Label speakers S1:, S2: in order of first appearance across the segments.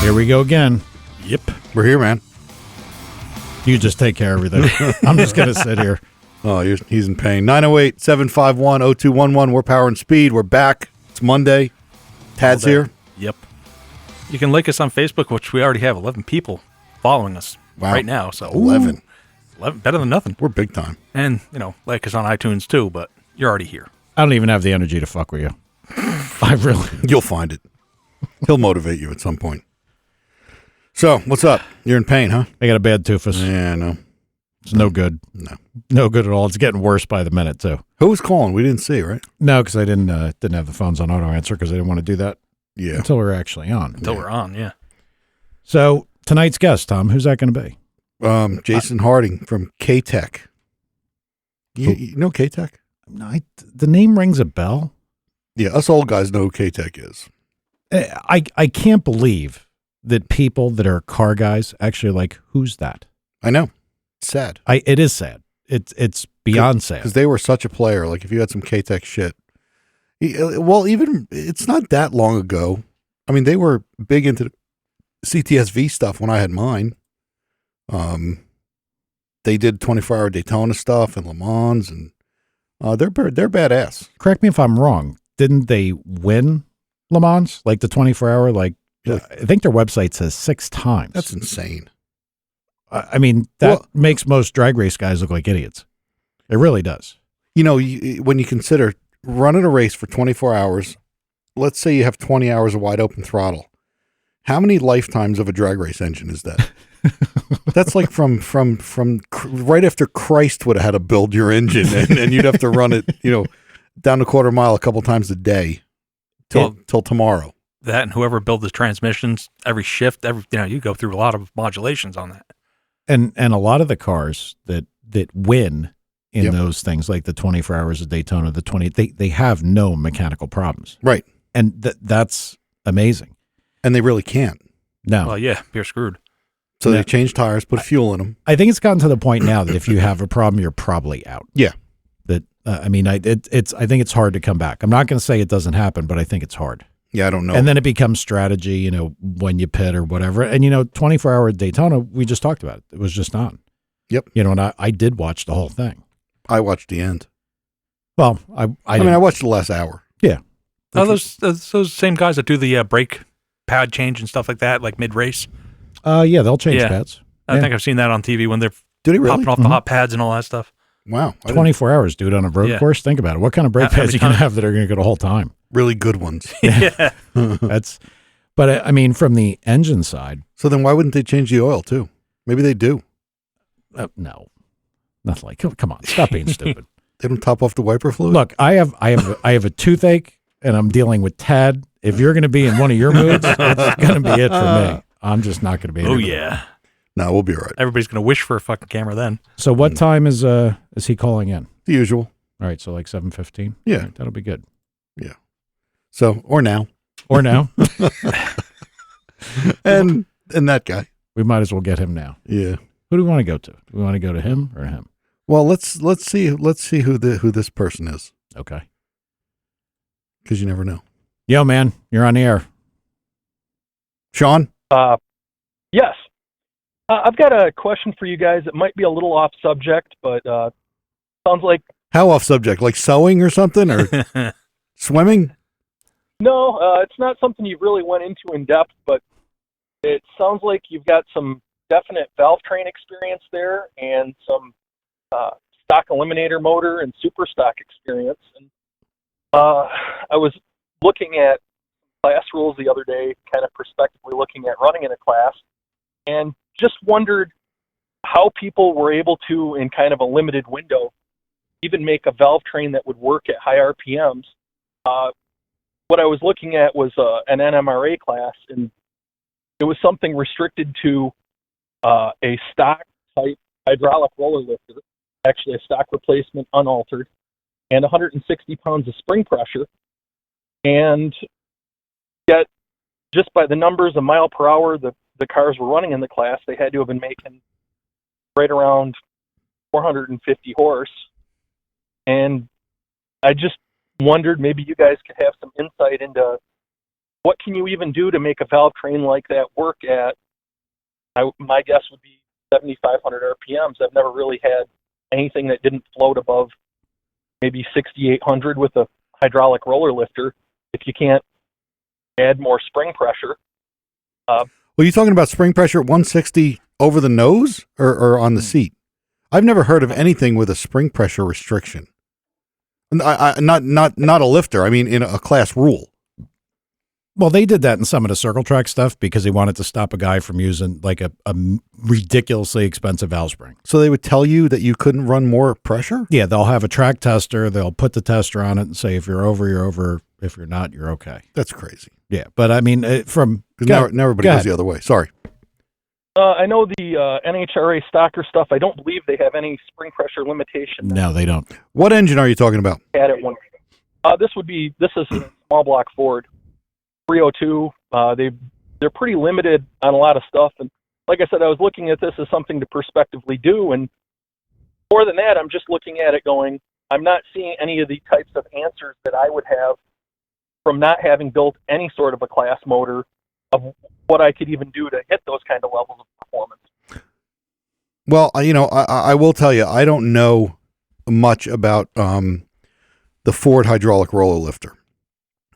S1: Here we go again.
S2: Yep. We're here, man.
S1: You just take care of everything. I'm just going to sit here.
S2: Oh, he's in pain. 908-751-0211. We're Power and Speed. We're back. It's Monday. Tad's here.
S3: Yep. You can like us on Facebook, which we already have 11 people following us right now. So
S2: 11.
S3: 11. Better than nothing.
S2: We're big time.
S3: And, like us on iTunes too, but you're already here.
S1: I don't even have the energy to fuck with you. I really.
S2: You'll find it. He'll motivate you at some point. So, what's up? You're in pain, huh?
S1: I got a bad toothache.
S2: Yeah, no.
S1: It's no good. No good at all. It's getting worse by the minute, too.
S2: Who was calling? We didn't see, right?
S1: No, because I didn't have the phones on auto answer because I didn't want to do that until we were actually on.
S3: We're on, yeah.
S1: So, tonight's guest, Tom, who's that going to be?
S2: Jason Harding from Katech. You know Katech?
S1: No, the name rings a bell.
S2: Yeah, us old guys know who Katech is.
S1: I can't believe that people that are car guys actually like, who's that?
S2: I know. It's sad.
S1: It is sad. It's beyond sad.
S2: Because they were such a player. Like, if you had some Katech shit. Well, even, it's not that long ago. I mean, they were big into CTSV stuff when I had mine. They did 24-hour Daytona stuff and Le Mans, and they're badass.
S1: Correct me if I'm wrong. Didn't they win Le Mans? Like the 24-hour, I think their website says 6 times.
S2: That's insane.
S1: I mean, that makes most drag race guys look like idiots. It really does.
S2: When you consider running a race for 24 hours, let's say you have 20 hours of wide open throttle. How many lifetimes of a drag race engine is that? That's like from right after Christ would have had to build your engine, and you'd have to run it, down the quarter mile a couple times a day till tomorrow.
S3: That and whoever built the transmissions, every shift, you go through a lot of modulations on that.
S1: And a lot of the cars that win in those things, like the 24 hours of Daytona, they have no mechanical problems.
S2: Right.
S1: And that's amazing.
S2: And they really can't.
S1: No.
S3: Well, yeah, you're screwed.
S2: So they change tires, put fuel in them.
S1: I think it's gotten to the point now that if you have a problem, you're probably out.
S2: Yeah.
S1: That I think it's hard to come back. I'm not going to say it doesn't happen, but I think it's hard.
S2: Yeah, I don't know.
S1: And then it becomes strategy, when you pit or whatever. And 24-hour Daytona, we just talked about it. It was just on.
S2: Yep.
S1: And I did watch the whole thing.
S2: I watched the end.
S1: Well, I
S2: watched the last hour.
S1: Yeah.
S3: Those same guys that do the brake pad change and stuff like that, like mid-race.
S1: Yeah, they'll change pads.
S3: I think I've seen that on TV when they're popping off the hot pads and all that stuff.
S2: Wow.
S1: 24 hours, dude, on a road course. Think about it. What kind of brake pads you going to have that are going to go the whole time?
S2: Really good ones.
S3: Yeah.
S1: But from the engine side.
S2: So then why wouldn't they change the oil too? Maybe they do.
S1: No. Nothing like, come on, stop being stupid.
S2: They don't top off the wiper fluid?
S1: Look, I have a toothache and I'm dealing with Tad. If you're going to be in one of your moods, it's going to be it for me. I'm just not going to be able to.
S3: Oh, yeah.
S2: No, we'll be all right.
S3: Everybody's going to wish for a fucking camera then.
S1: So what time is he calling in?
S2: The usual.
S1: All right, so like 7:15?
S2: Yeah.
S1: Right, that'll be good.
S2: Yeah. So, or now.
S1: Or now.
S2: and that guy.
S1: We might as well get him now.
S2: Yeah.
S1: Who do we want to go to? Do we want to go to him or him?
S2: Well, let's see who this person is.
S1: Okay.
S2: Because you never know.
S1: Yo, man, you're on the air.
S2: Sean?
S4: Yes. I've got a question for you guys. It might be a little off subject, but sounds like...
S2: How off subject? Like sewing or something? Or swimming?
S4: No, it's not something you really went into in depth, but it sounds like you've got some definite valve train experience there and some stock eliminator motor and super stock experience. And I was looking at class rules the other day, kind of prospectively looking at running in a class, and just wondered how people were able to, in kind of a limited window, even make a valve train that would work at high RPMs. What I was looking at was an NMRA class, and it was something restricted to a stock type hydraulic roller lifter, actually a stock replacement unaltered, and 160 pounds of spring pressure. And yet, just by the numbers of mile per hour the cars were running in the class, they had to have been making right around 450 horse. And I just wondered, maybe you guys could have some insight into what can you even do to make a valve train like that work at, my guess would be 7,500 RPMs. I've never really had anything that didn't float above maybe 6,800 with a hydraulic roller lifter if you can't add more spring pressure.
S2: Well, you talking about spring pressure at 160 over the nose or on the seat? I've never heard of anything with a spring pressure restriction. Not a lifter. I mean, in a class rule.
S1: Well, they did that in some of the circle track stuff because they wanted to stop a guy from using like a ridiculously expensive valve spring.
S2: So they would tell you that you couldn't run more pressure?
S1: Yeah, they'll have a track tester. They'll put the tester on it and say, if you're over, you're over. If you're not, you're okay.
S2: That's crazy.
S1: Yeah, but I mean,
S2: Now everybody goes the other way. Sorry.
S4: I know the NHRA stocker stuff. I don't believe they have any spring pressure limitation.
S1: No, they don't.
S2: What engine are you talking about?
S4: Had it one. This is a small block Ford 302. They're pretty limited on a lot of stuff, and like I said, I was looking at this as something to prospectively do, and more than that, I'm just looking at it going, I'm not seeing any of the types of answers that I would have from not having built any sort of a class motor of what I could even do to hit those kind of levels of performance.
S2: Well, I will tell you, I don't know much about the Ford hydraulic roller lifter.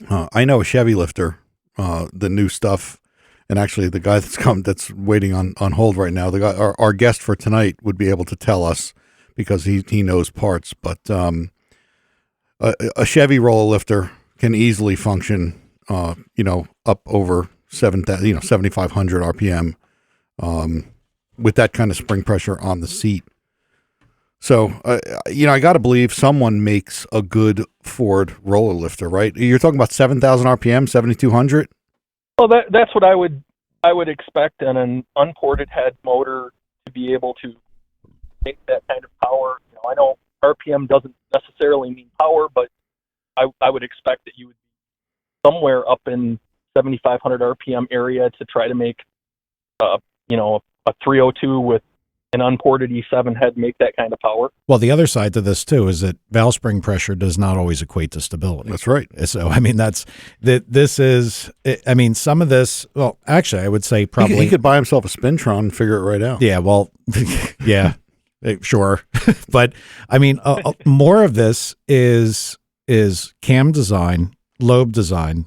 S2: I know a Chevy lifter, the new stuff, and actually the guy that's waiting on hold right now, the guy, our guest for tonight would be able to tell us because he knows parts. But a Chevy roller lifter can easily function, up over 7,500 RPM, with that kind of spring pressure on the seat. So, I got to believe someone makes a good Ford roller lifter, right? You're talking about 7,000 RPM, 7,200?
S4: Well, that's what I would expect in an unported head motor to be able to make that kind of power. I know RPM doesn't necessarily mean power, but I would expect that you would be somewhere up in 7,500 RPM area to try to make, a 302 with an unported E7 head make that kind of power.
S1: Well, the other side to this too is that valve spring pressure does not always equate to stability.
S2: That's right.
S1: So, I mean, some of this, well, actually, I would say probably.
S2: He could buy himself a Spintron and figure it right out.
S1: Yeah, well, yeah, sure. But, I mean, more of this is cam design, lobe design,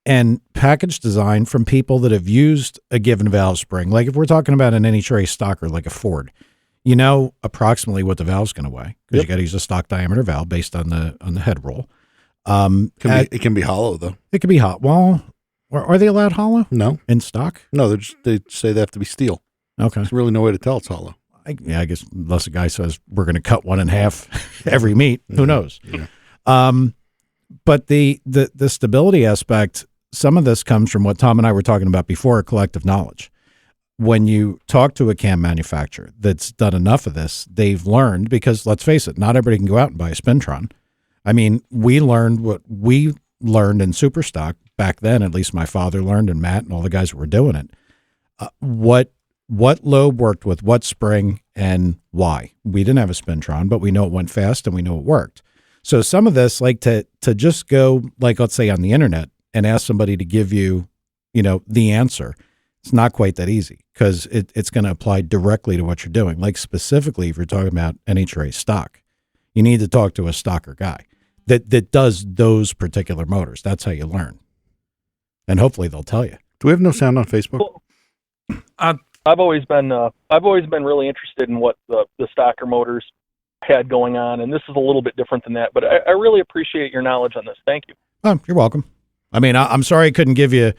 S1: and package design from people that have used a given valve spring. Like if we're talking about an NHRA stocker, like a Ford, you know approximately what the valve's going to weigh because you got to use a stock diameter valve based on the head roll.
S2: It can be hollow though.
S1: It can be hot. Well, are they allowed hollow?
S2: No,
S1: in stock.
S2: No, they say they have to be steel.
S1: Okay,
S2: there's really no way to tell it's hollow.
S1: I guess unless a guy says we're going to cut one in half every meet, who knows?
S2: Yeah.
S1: But the stability aspect. Some of this comes from what Tom and I were talking about before, collective knowledge. When you talk to a cam manufacturer that's done enough of this, they've learned, because let's face it, not everybody can go out and buy a Spintron. I mean, we learned what we learned in Superstock back then, at least my father learned and Matt and all the guys that were doing it. What lobe worked with what spring and why. We didn't have a Spintron, but we know it went fast and we know it worked. So some of this, like to just go, like let's say on the internet, and ask somebody to give you, the answer. It's not quite that easy because it's going to apply directly to what you're doing. Like specifically, if you're talking about NHRA stock, you need to talk to a stocker guy that does those particular motors. That's how you learn. And hopefully they'll tell you.
S2: Do we have no sound on Facebook?
S4: Well, I've always been really interested in what the stocker motors had going on, and this is a little bit different than that. But I really appreciate your knowledge on this. Thank you.
S1: Oh, you're welcome. I mean, I'm sorry I couldn't give you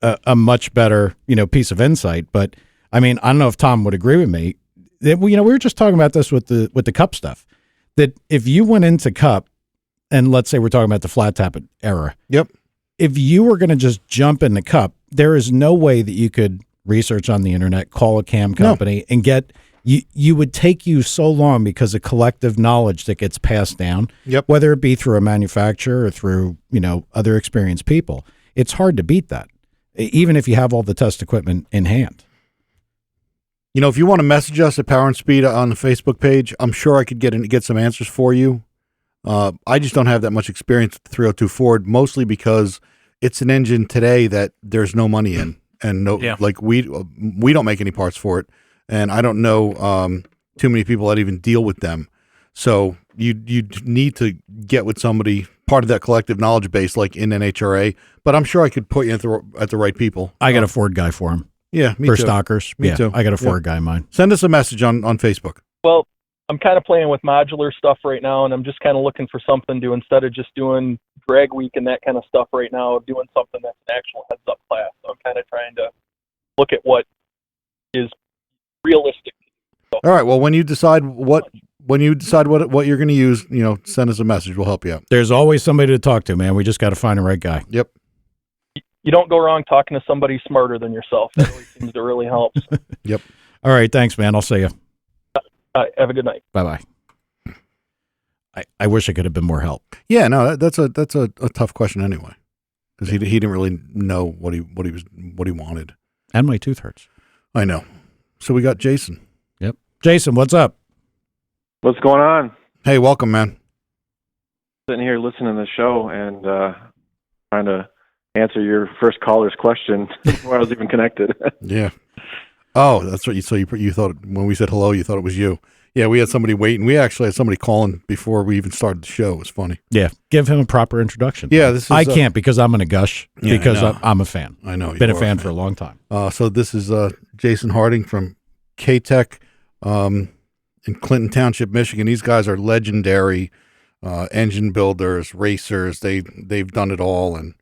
S1: a much better, piece of insight, but I mean, I don't know if Tom would agree with me. That, we were just talking about this with the cup stuff. That if you went into cup, and let's say we're talking about the flat tap era.
S2: Yep.
S1: If you were going to just jump in the cup, there is no way that you could research on the internet, call a cam company, and get. You would take you so long because of collective knowledge that gets passed down, whether it be through a manufacturer or through, other experienced people. It's hard to beat that, even if you have all the test equipment in hand.
S2: If you want to message us at Power and Speed on the Facebook page, I'm sure I could get some answers for you. I just don't have that much experience with the 302 Ford, mostly because it's an engine today that there's no money in, and like we don't make any parts for it, and I don't know too many people that even deal with them. So you need to get with somebody part of that collective knowledge base, like in NHRA. But I'm sure I could put you at the right people.
S1: I got a Ford guy for him.
S2: Yeah, me
S1: for
S2: too.
S1: stockers.
S2: Me too.
S1: I got a Ford guy in mine.
S2: Send us a message on Facebook.
S4: Well, I'm kind of playing with modular stuff right now, and I'm just kind of looking for something to, instead of just doing drag week and that kind of stuff right now, doing something that's an actual heads-up class. So I'm kind of trying to look at what is realistic. So,
S2: all right. Well, when you decide what you're going to use, send us a message. We'll help you out.
S1: There's always somebody to talk to, man. We just got to find the right guy.
S2: Yep.
S4: You don't go wrong talking to somebody smarter than yourself. That always seems to really help.
S2: Yep.
S1: All right. Thanks, man. I'll see you.
S4: Have a good night.
S1: Bye-bye. I wish I could have been more help.
S2: Yeah, no, that's a tough question anyway, because he didn't really know what he wanted.
S1: And my tooth hurts.
S2: I know. So we got Jason.
S1: Yep. Jason, what's up?
S5: What's going on?
S2: Hey, welcome, man.
S5: Sitting here listening to the show and trying to answer your first caller's question before I was even connected.
S2: Yeah. Oh, that's right. So you thought when we said hello, you thought it was you. Yeah, we had somebody waiting. We actually had somebody calling before we even started the show. It was funny.
S1: Yeah, give him a proper introduction.
S2: Yeah, this is,
S1: I can't because I'm going to gush because I'm a fan.
S2: I know.
S1: Been a fan for a long time.
S2: So this is Jason Harding from Katech in Clinton Township, Michigan. These guys are legendary engine builders, racers. They've done it all. And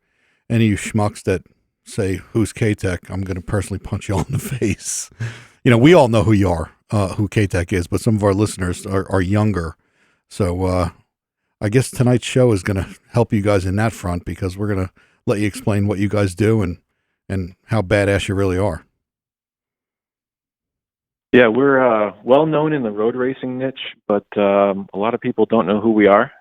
S2: any of you schmucks that say, who's Katech, I'm going to personally punch you all in the face. We all know who you are, who Katech is, but some of our listeners are younger. So I guess tonight's show is going to help you guys in that front, because we're going to let you explain what you guys do and how badass you really are.
S5: Yeah, we're well known in the road racing niche, but a lot of people don't know who we are.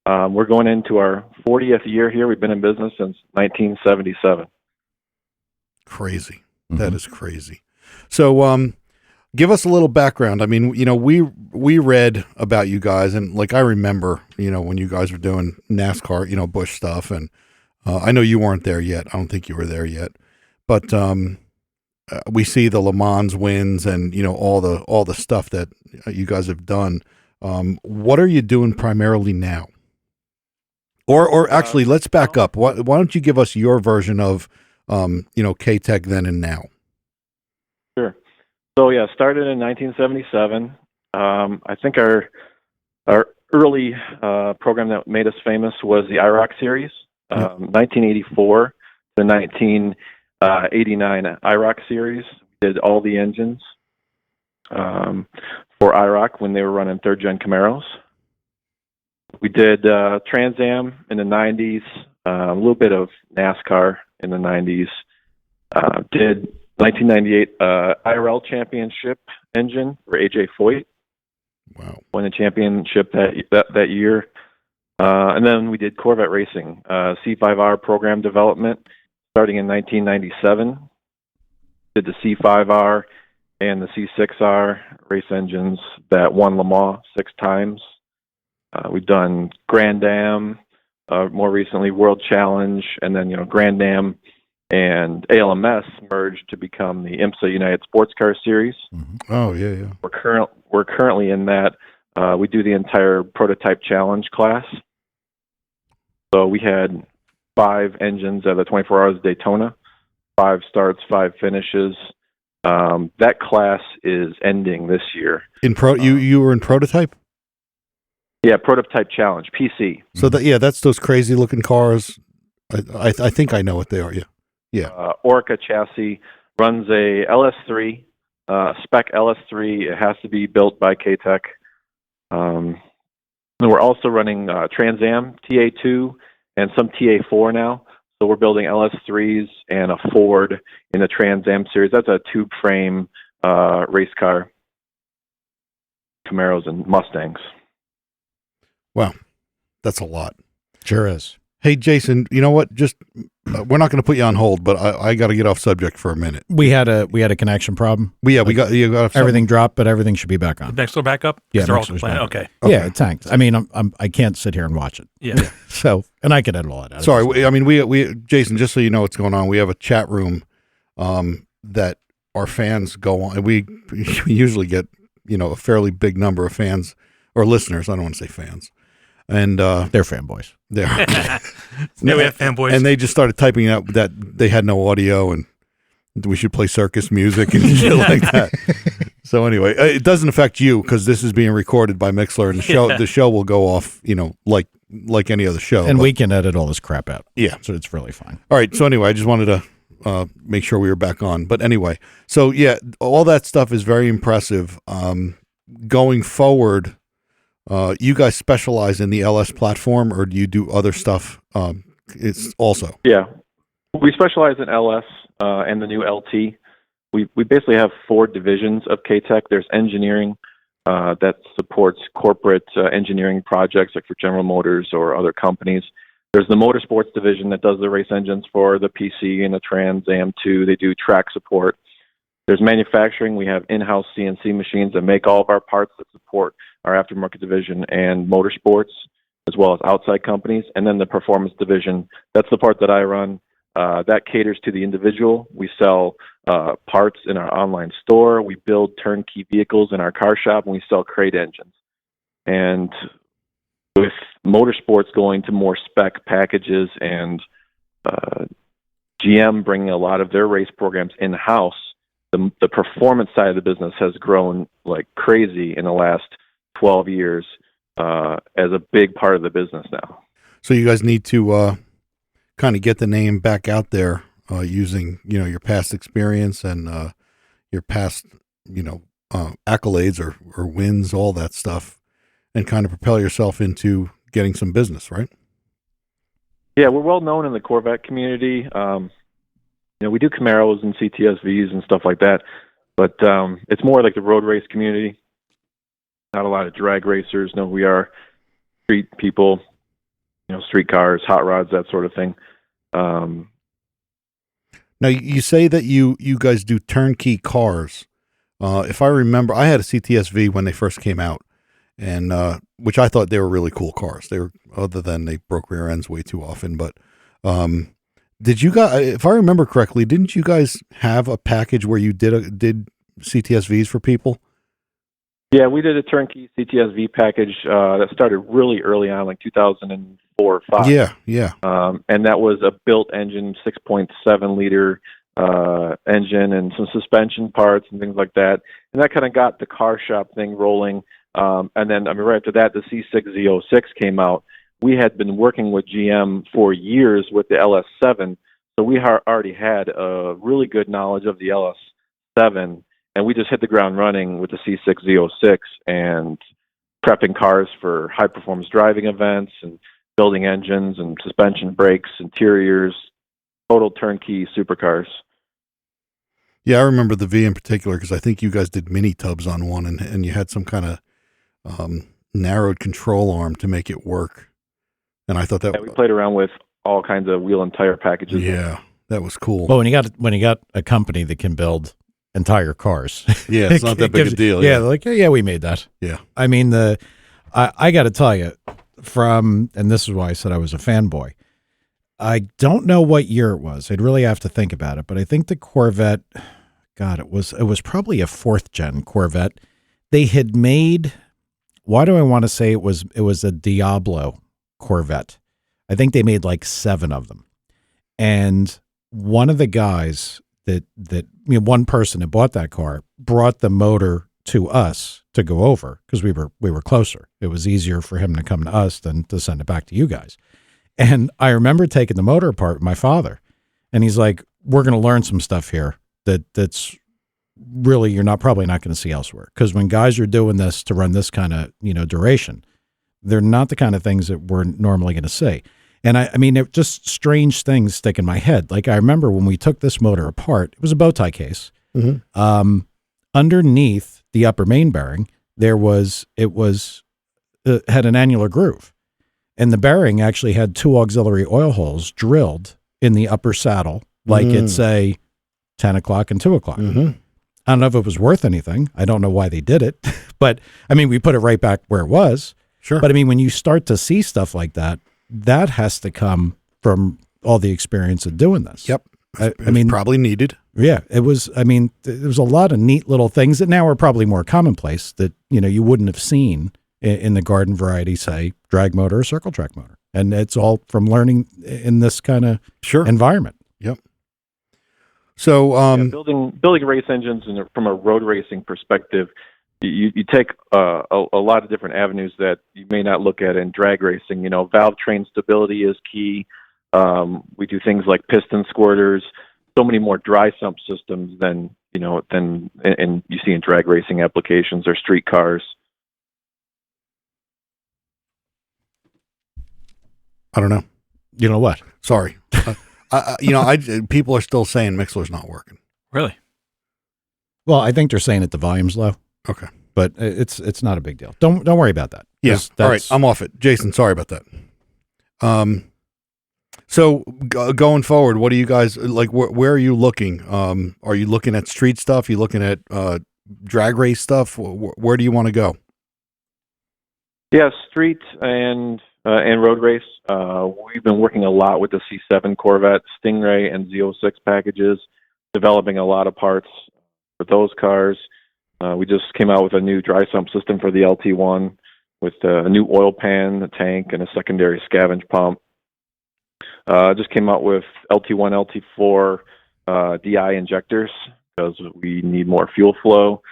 S5: We're going into our 40th year here. We've been in business since 1977.
S2: Crazy. Mm-hmm. That is crazy. So, give us a little background. I mean, we read about you guys, and like I remember, when you guys were doing NASCAR, Busch stuff, and I know you weren't there yet. I don't think you were there yet, but we see the Le Mans wins and all the stuff that you guys have done. What are you doing primarily now? Or actually, let's back up. Why don't you give us your version of Katech then and now?
S5: Sure. So yeah, started in 1977. I think our early program that made us famous was the IROC series, 1984 to 1989 IROC series. We did all the engines for IROC when they were running third-gen Camaros. We did Trans Am in the 90s, a little bit of NASCAR in the 90s. Did 1998 IRL championship engine for AJ Foyt.
S2: Wow!
S5: Won the championship that year. And then we did Corvette racing, C5R program development, starting in 1997. Did the C5R and the C6R race engines that won Le Mans 6 times. We've done Grand Am, more recently World Challenge, and then Grand Am and ALMS merged to become the IMSA United Sports Car Series.
S2: Mm-hmm. Oh yeah.
S5: We're currently in that. We do the entire prototype challenge class. So we had 5 engines at the 24 Hours of Daytona, 5 starts, 5 finishes. That class is ending this year.
S2: You were in prototype?
S5: Yeah, prototype challenge, PC.
S2: So that's those crazy looking cars. I think I know what they are. Yeah.
S5: Orca chassis runs a LS3, spec LS3. It has to be built by Katech. And we're also running Trans Am TA2 and some TA4 now. So we're building LS3s and a Ford in the Trans Am series. That's a tube frame race car, Camaros and Mustangs.
S2: Wow, that's a lot.
S1: Sure is.
S2: Hey, Jason, you know what? Just we're not going to put you on hold, but I got to get off subject for a minute.
S1: We had a connection problem.
S2: We got
S1: everything dropped, but everything should be back on.
S3: Next door back up?
S1: Yeah,
S3: they're all
S1: next door's
S3: complaining.
S1: back.
S3: Okay.
S1: Yeah, it tanked. I mean, I can't sit here and watch it.
S3: Yeah.
S1: So, and I could edit all that out.
S2: Sorry, I mean, we Jason, just so you know what's going on, we have a chat room that our fans go on. We usually get, a fairly big number of fans or listeners. I don't want to say fans. And
S1: they're fanboys.
S2: They are.
S3: Yeah, we have fanboys.
S2: And they just started typing out that they had no audio and we should play circus music and shit like that. So anyway, it doesn't affect you because this is being recorded by Mixler, and the show will go off, like any other show.
S1: And we can edit all this crap out.
S2: Yeah.
S1: So it's really fine.
S2: All right. So anyway, I just wanted to make sure we were back on. But anyway, so yeah, all that stuff is very impressive. Going forward, you guys specialize in the LS platform, or do you do other stuff? It's also.
S5: Yeah, we specialize in LS and the new LT. We basically have 4 divisions of Katech. There's engineering that supports corporate engineering projects like for General Motors or other companies. There's the motorsports division that does the race engines for the PC and the Trans AM2. They do track support. There's manufacturing. We have in-house CNC machines that make all of our parts that support our aftermarket division and motorsports, as well as outside companies. And then the performance division, that's the part that I run. That caters to the individual. We sell parts in our online store. We build turnkey vehicles in our car shop, and we sell crate engines. And with motorsports going to more spec packages and GM bringing a lot of their race programs in-house, the performance side of the business has grown like crazy in the last 12 years as a big part of the business now.
S2: So you guys need to kind of get the name back out there using, your past experience and your past, accolades or wins, all that stuff, and kind of propel yourself into getting some business, right?
S5: Yeah, we're well known in the Corvette community. We do Camaros and CTSVs and stuff like that, but it's more like the road race community. Not a lot of drag racers. No, we are street people, street cars, hot rods, that sort of thing.
S2: Now, you say that you guys do turnkey cars. If I remember, I had a CTSV when they first came out, and which I thought they were really cool cars. They were, other than they broke rear ends way too often, but did you guys, if I remember correctly, didn't you guys have a package where you did CTSVs for people?
S5: Yeah, we did a turnkey CTSV package that started really early on, like 2004 or 5.
S2: Yeah.
S5: And that was a built engine, 6.7 liter engine, and some suspension parts and things like that. And that kind of got the car shop thing rolling. And then, right after that, the C6Z06 came out. We had been working with GM for years with the LS7, so we already had a really good knowledge of the LS7, and we just hit the ground running with the C6Z06 and prepping cars for high-performance driving events and building engines and suspension brakes, interiors, total turnkey supercars.
S2: Yeah, I remember the V in particular because I think you guys did mini tubs on one, and you had some kind of narrowed control arm to make it work. And I thought that
S5: we played around with all kinds of wheel and tire packages.
S2: Yeah, that was cool.
S1: Well, when you got a company that can build entire cars,
S2: yeah, it's not that big a deal.
S1: Yeah, they're like, yeah, we made that.
S2: Yeah,
S1: I mean, I got to tell you, and this is why I said I was a fanboy. I don't know what year it was. I'd really have to think about it, but I think the Corvette, God, it was probably a 4th gen Corvette. They had made. Why do I want to say it was a Diablo Corvette? I think they made like 7 of them. And one of the guys one person that bought that car brought the motor to us to go over because we were closer. It was easier for him to come to us than to send it back to you guys. And I remember taking the motor apart with my father, and he's like, we're going to learn some stuff here that's really you're probably not going to see elsewhere. Because when guys are doing this to run this kind of duration, they're not the kind of things that we're normally going to see. And I mean, it just strange things stick in my head. Like I remember when we took this motor apart, it was a bow tie case. Mm-hmm. Underneath the upper main bearing, it had an annular groove, and the bearing actually had 2 auxiliary oil holes drilled in the upper saddle, like it's say 10 o'clock and 2 o'clock.
S2: Mm-hmm.
S1: I don't know if it was worth anything. I don't know why they did it, but I mean, we put it right back where it was.
S2: Sure.
S1: But I mean, when you start to see stuff like that, that has to come from all the experience of doing this.
S2: Yep.
S1: I mean,
S2: probably needed.
S1: yeah, it was, I mean, there was a lot of neat little things that now are probably more commonplace that, you know, you wouldn't have seen in the garden variety, say drag motor or circle track motor. And it's all from learning in this kind of environment.
S2: Yep. So,
S5: building race engines from a road racing perspective, you take a lot of different avenues that you may not look at in drag racing. You know, valve train stability is key. We do things like piston squirters, so many more dry sump systems than you see in drag racing applications or street cars.
S2: I don't know.
S1: You know what?
S2: Sorry. People are still saying Mixler's not working.
S3: Really?
S2: Well,
S1: I think they're saying that the volume's low.
S2: Okay.
S1: But it's not a big deal. Don't worry about that.
S2: Yeah. All right. I'm off it. Jason, sorry about that. So going forward, what do you guys like? Where are you looking? Are you looking at street stuff? Are you looking at drag race stuff? Where do you want to go?
S5: Yeah, street and road race. We've been working a lot with the C7 Corvette, Stingray, and Z06 packages, developing a lot of parts for those cars. We just came out with a new dry sump system for the LT1 with a new oil pan, a tank, and a secondary scavenge pump. Just came out with LT1, LT4 DI injectors because we need more fuel flow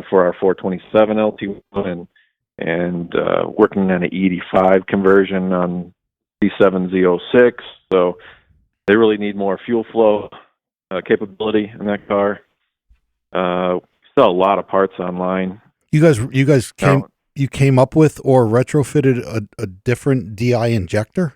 S5: for our 427 LT1 and working on an E85 conversion on C7 Z06. So they really need more fuel flow capability in that car. Sell a lot of parts online.
S2: You guys came up with or retrofitted a different DI injector?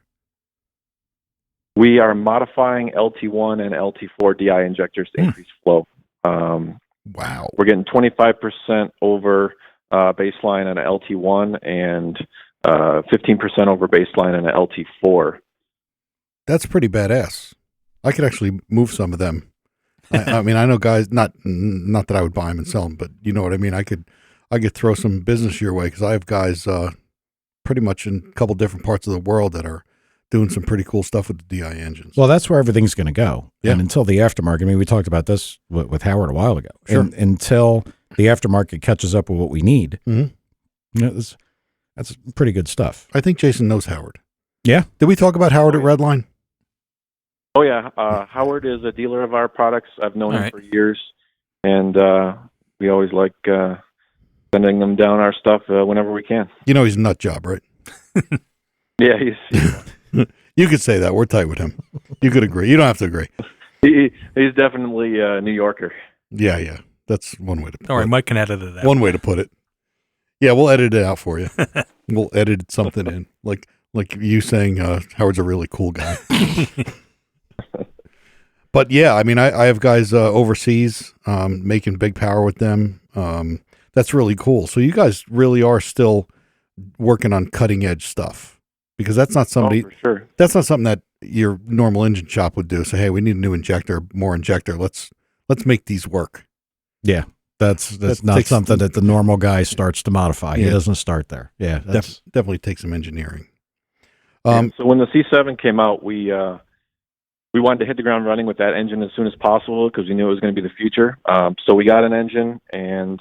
S5: We are modifying LT1 and LT4 DI injectors to increase flow.
S2: Wow.
S5: We're getting 25% over baseline on an LT1 and 15% over baseline on an LT4.
S2: That's pretty badass. I could actually move some of them. I mean, I know guys, not that I would buy them and sell them, but you know what I mean? I could throw some business your way because I have guys pretty much in a couple different parts of the world that are doing some pretty cool stuff with the DI engines.
S1: Well, that's where everything's going to go.
S2: Yeah.
S1: And until the aftermarket, I mean, we talked about this with Howard a while ago.
S2: Sure.
S1: And until the aftermarket catches up with what we need,
S2: mm-hmm.
S1: You know, that's pretty good stuff.
S2: I think Jason knows Howard.
S1: Yeah.
S2: Did we talk about Howard at Redline?
S5: Oh, yeah. Howard is a dealer of our products. I've known him for years, and we always like sending them down our stuff whenever we can.
S2: You know he's a nut job, right?
S5: Yeah, he's
S2: you could say that. We're tight with him. You could agree. You don't have to agree.
S5: He's definitely a New Yorker.
S2: Yeah. That's one way to put it.
S3: All right, Mike can edit it out.
S2: One way to put it. Yeah, we'll edit it out for you. We'll edit something in. Like you saying Howard's a really cool guy. But yeah, I mean, I have guys overseas making big power with them. That's really cool. So you guys really are still working on cutting edge stuff. Because that's not somebody.
S5: Oh, for sure.
S2: That's not something that your normal engine shop would do. So hey, we need a new injector, more injector. Let's make these work.
S1: Yeah, that's not something that the normal guy starts to modify.
S2: Yeah.
S1: He doesn't start there. Yeah, that's
S2: definitely takes some engineering.
S5: So when the C7 came out, we wanted to hit the ground running with that engine as soon as possible because we knew it was going to be the future. So we got an engine and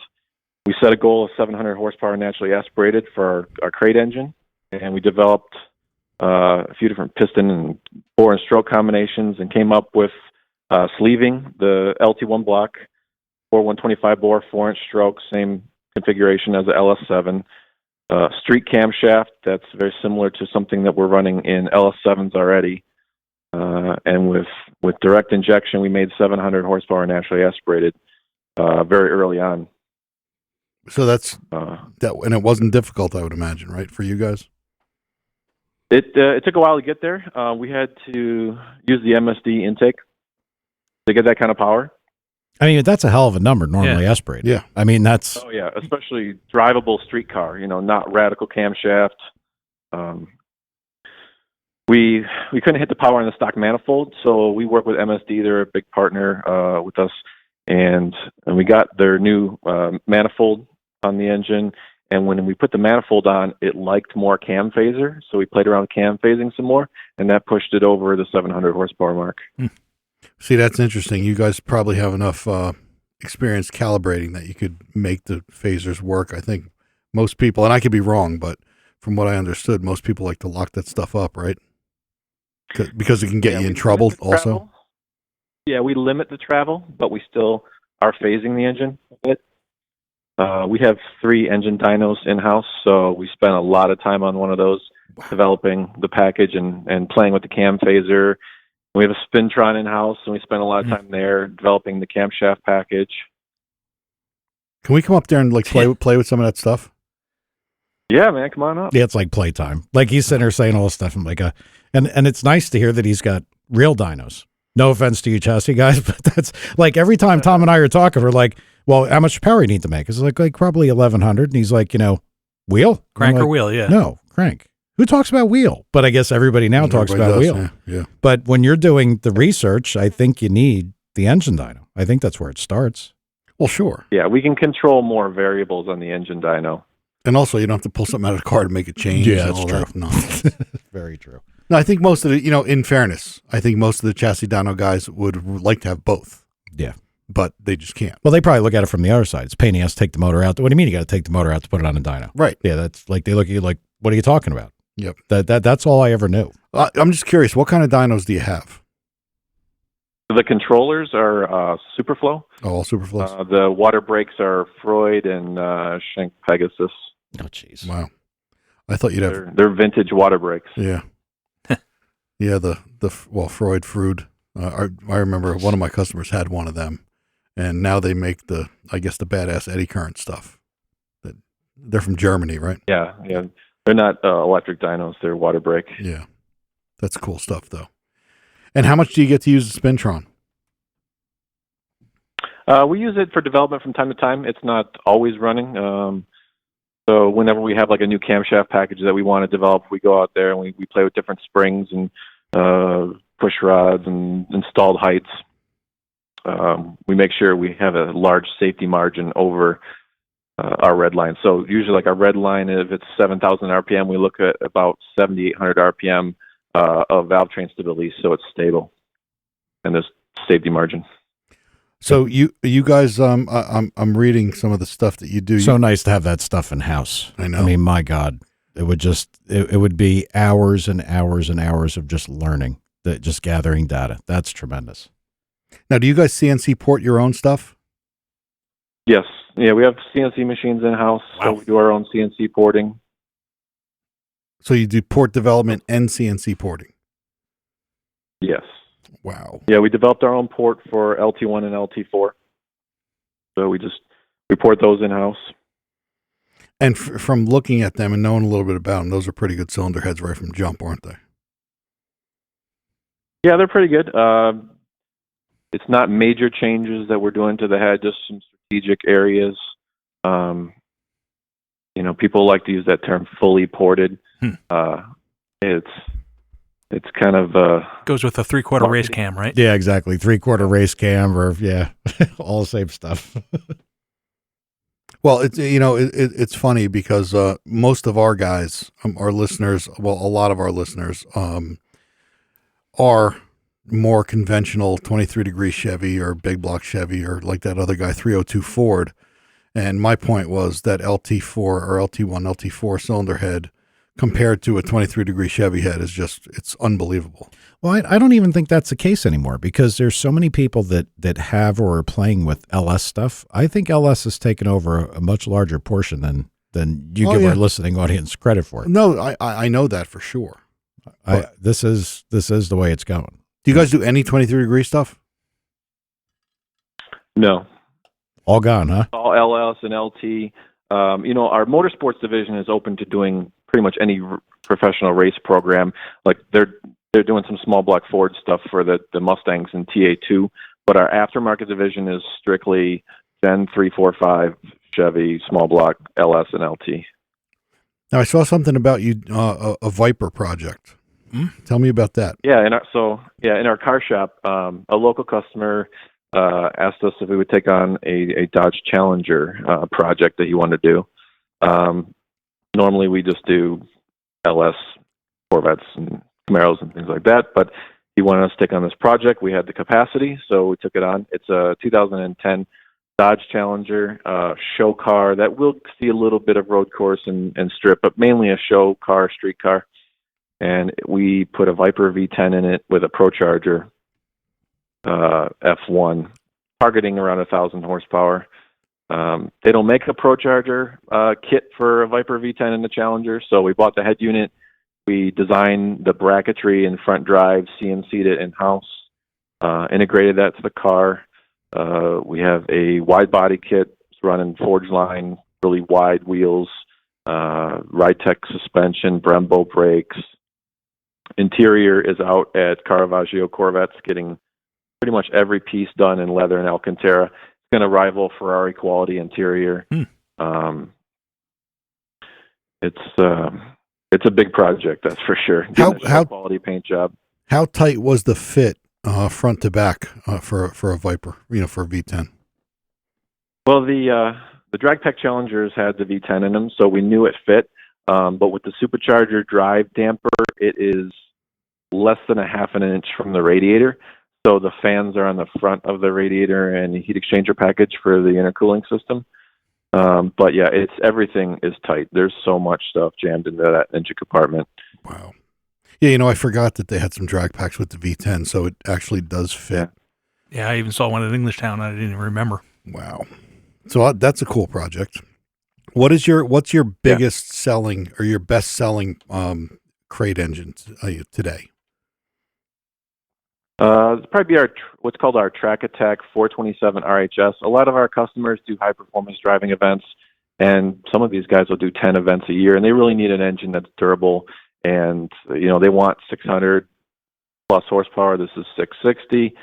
S5: we set a goal of 700 horsepower naturally aspirated for our crate engine. And we developed a few different piston and bore and stroke combinations and came up with sleeving the LT1 block, 125 bore, 4-inch stroke, same configuration as the LS7. Street camshaft, that's very similar to something that we're running in LS7s already. And with direct injection, we made 700 horsepower naturally aspirated very early on.
S2: So that's that, and it wasn't difficult, I would imagine, right, for you guys?
S5: It took a while to get there. We had to use the MSD intake to get that kind of power.
S1: I mean, that's a hell of a number normally aspirated.
S2: Yeah.
S1: I mean, that's.
S5: Oh, yeah, especially drivable street car, not radical camshaft. we couldn't hit the power on the stock manifold, so we work with MSD. They're a big partner with us, and we got their new manifold on the engine. And when we put the manifold on, it liked more cam phaser, so we played around with cam phasing some more, and that pushed it over the 700 horsepower mark.
S2: See, that's interesting. You guys probably have enough experience calibrating that you could make the phasers work. I think most people, and I could be wrong, but from what I understood, most people like to lock that stuff up, right? Because it can get you in trouble also.
S5: Yeah, we limit the travel, but we still are phasing the engine a bit. We have 3 engine dynos in-house, so we spend a lot of time on one of those, developing the package and playing with the cam phaser. We have a Spintron in-house, and we spend a lot of time there developing the camshaft package.
S2: Can we come up there and like play with some of that stuff?
S5: Yeah, man, come on up.
S1: Yeah, it's like playtime. Like he's sitting there saying all this stuff. I'm like, and it's nice to hear that he's got real dynos. No offense to you chassis guys, but that's like every time Tom and I are talking, we're like, well, how much power you need to make? It's like probably 1,100. And he's like, wheel?
S3: Crank
S1: or
S3: wheel, yeah.
S1: No, crank. Who talks about wheel? But I guess everybody now talks about wheel.
S2: Yeah.
S1: But when you're doing the research, I think you need the engine dyno. I think that's where it starts.
S2: Well, sure.
S5: Yeah, we can control more variables on the engine dyno.
S2: And also, you don't have to pull something out of the car to make it change.
S1: Yeah,
S2: and
S1: that's
S2: all
S1: true.
S2: That nonsense.
S1: Very true.
S2: No, I think most of the, in fairness, I think most of the chassis dyno guys would like to have both.
S1: Yeah.
S2: But they just can't.
S1: Well, they probably look at it from the other side. It's a pain in the ass to take the motor out. What do you mean you got to take the motor out to put it on a dyno?
S2: Right.
S1: Yeah, that's like they look at you like, what are you talking about?
S2: Yep.
S1: That's all I ever knew.
S2: I'm just curious, what kind of dynos do you have?
S5: The controllers are Superflow.
S2: Oh, all Superflows?
S5: The water brakes are Freud and Schenck Pegasus.
S1: Oh, jeez.
S2: Wow. I thought you'd have...
S5: They're vintage water brakes.
S2: Yeah. Yeah, Freud, Frood. I remember one of my customers had one of them, and now they make the badass eddy current stuff. They're from Germany, right?
S5: Yeah. They're not electric dynos; they're water brake.
S2: Yeah, that's cool stuff, though. And how much do you get to use the Spintron?
S5: We use it for development from time to time. It's not always running. So whenever we have like a new camshaft package that we want to develop, we go out there and we play with different springs and push rods and installed heights. We make sure we have a large safety margin over our red line. So usually like our red line, if it's 7,000 RPM, we look at about 7,800 RPM of valve train stability, so it's stable and there's safety margin.
S2: So you guys, I'm reading some of the stuff that you do.
S1: So nice to have that stuff in house.
S2: I know.
S1: I mean, my God, it would be hours and hours and hours of just learning, just gathering data. That's tremendous.
S2: Now, do you guys CNC port your own stuff?
S5: Yes. Yeah, we have CNC machines in house, so we do our own CNC porting.
S2: So you do port development and CNC porting?
S5: Yes.
S2: Wow.
S5: Yeah, we developed our own port for LT1 and LT4. So we port those in-house.
S2: And from looking at them and knowing a little bit about them, those are pretty good cylinder heads right from jump, aren't they?
S5: Yeah, they're pretty good. It's not major changes that we're doing to the head, just some strategic areas. People like to use that term fully ported. It's kind of
S3: goes with a 3/4 race cam, right?
S1: Yeah, exactly. 3/4 race cam, or all the same stuff.
S2: Well, it's funny because most of our guys, our listeners, a lot of our listeners, are more conventional 23-degree Chevy or big block Chevy or like that other guy 302 Ford. And my point was that LT4 or LT1, LT4 cylinder head compared to a 23-degree Chevy head is it's unbelievable.
S1: Well, I don't even think that's the case anymore because there's so many people that have or are playing with LS stuff. I think LS has taken over a much larger portion than you give our listening audience credit for.
S2: No, I know that for sure.
S1: This is the way it's going.
S2: Do you guys do any 23-degree stuff?
S5: No.
S1: All gone, huh?
S5: All LS and LT. Our motorsports division is open to doing pretty much any professional race program. Like they're doing some small block Ford stuff for the Mustangs and TA2, but our aftermarket division is strictly Gen 3, 4, 5 Chevy, small block, LS, and LT.
S2: Now I saw something about you, a Viper project Tell me about that.
S5: Yeah, in our car shop, a local customer asked us if we would take on a Dodge Challenger project that he wanted to do. Normally, we just do LS Corvettes and Camaros and things like that, but he wanted us to take on this project. We had the capacity, so we took it on. It's a 2010 Dodge Challenger show car that will see a little bit of road course and strip, but mainly a show car, street car. And we put a Viper V10 in it with a ProCharger F1, targeting around 1,000 horsepower. They don't make a ProCharger kit for a Viper V10 in the Challenger, so we bought the head unit. We designed the bracketry and front drive, CNC'd it in-house, integrated that to the car. We have a wide body kit. It's running Forge line, really wide wheels, Ritech suspension, Brembo brakes. Interior is out at Caravaggio Corvettes, getting pretty much every piece done in leather and Alcantara. It's going to rival Ferrari quality interior. It's a big project, that's for sure. How quality paint job.
S2: How tight was the fit front to back for a Viper? For a V10.
S5: Well, the DragTech Challengers had the V10 in them, so we knew it fit. But with the supercharger drive damper, it is less than a half an inch from the radiator. So the fans are on the front of the radiator and the heat exchanger package for the intercooling system. But yeah, everything is tight. There's so much stuff jammed into that engine compartment.
S2: Wow. Yeah, I forgot that they had some drag packs with the V10, so it actually does fit.
S3: Yeah, I even saw one at Englishtown. I didn't even remember.
S2: Wow. So that's a cool project. What's your biggest selling or your best selling crate engine today?
S5: It'd probably be what's called our Track Attack 427 RHS. A lot of our customers do high performance driving events, and some of these guys will do 10 events a year, and they really need an engine that's durable. And they want 600 plus horsepower. This is 660.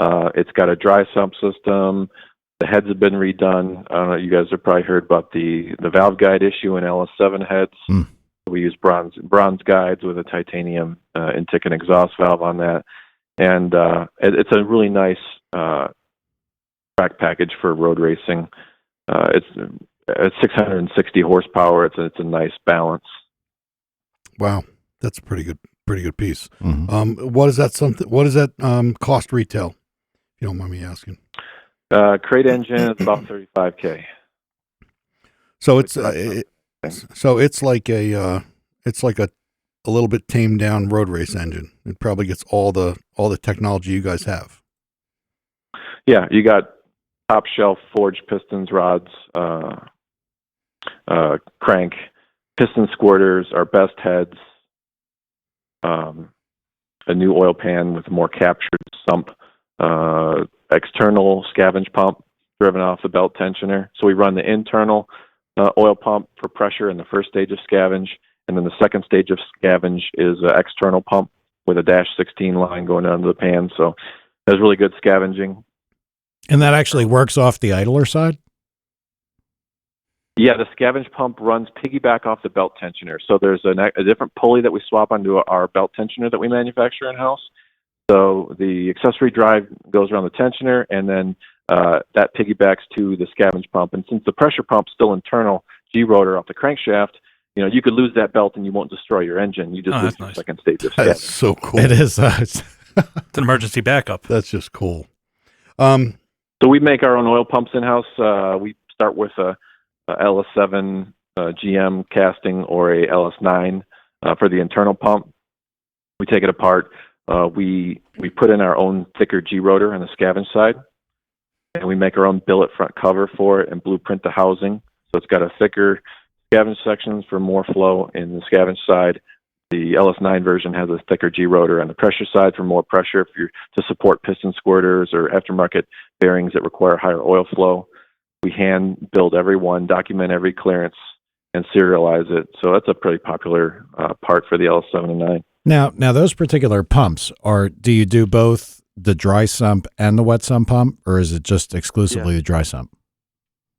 S5: It's got a dry sump system. The heads have been redone. I don't know. You guys have probably heard about the valve guide issue in LS7 heads. We use bronze guides with a titanium intake and exhaust valve on that. And it's a really nice track package for road racing. It's 660 horsepower. It's a nice balance.
S2: Wow, that's a pretty good piece. What is that cost retail? If you don't mind me asking.
S5: Crate engine is about $35,000.
S2: So it's like a little bit tamed down road race engine. It probably gets all the technology you guys have.
S5: Yeah, you got top shelf forged pistons, rods, crank, piston squirters, our best heads, a new oil pan with a more captured sump, external scavenge pump driven off the belt tensioner. So we run the internal oil pump for pressure in the first stage of scavenge, and then the second stage of scavenge is an external pump with a dash 16 line going down to the pan. So there's really good scavenging.
S1: And that actually works off the idler side?
S5: Yeah, the scavenge pump runs piggyback off the belt tensioner. So there's a different pulley that we swap onto our belt tensioner that we manufacture in-house. So the accessory drive goes around the tensioner, and then that piggybacks to the scavenge pump. And since the pressure pump's still internal, G-rotor off the crankshaft, you could lose that belt and you won't destroy your engine. You just lose the second stage of scavenge.
S2: That's so cool.
S1: It is.
S3: It's an emergency backup.
S2: That's just cool.
S5: So we make our own oil pumps in-house. We start with a LS7 GM casting or a LS9 for the internal pump. We take it apart. We put in our own thicker G-rotor on the scavenge side, and we make our own billet front cover for it and blueprint the housing. So it's got a thicker scavenge sections for more flow in the scavenge side. The LS9 version has a thicker G-rotor on the pressure side for more pressure if you're to support piston squirters or aftermarket bearings that require higher oil flow. We hand build every one, document every clearance, and serialize it. So that's a pretty popular part for the LS7 and 9.
S1: Now those particular pumps do you do both the dry sump and the wet sump pump, or is it just exclusively the dry sump?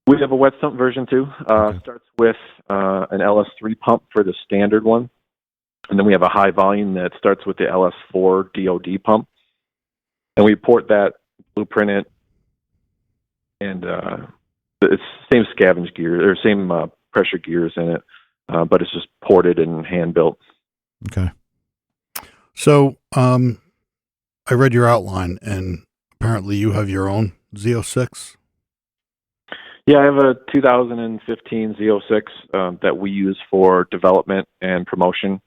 S5: We have a wet sump version too. Starts with an LS3 pump for the standard one. And then we have a high volume that starts with the LS4 DOD pump. And we port that, blueprint it, and it's same scavenge gear, or same pressure gears in it, but it's just ported and hand-built.
S1: Okay.
S2: So I read your outline, and apparently you have your own Z06.
S5: Yeah, I have a 2015 Z06 that we use for development and promotion.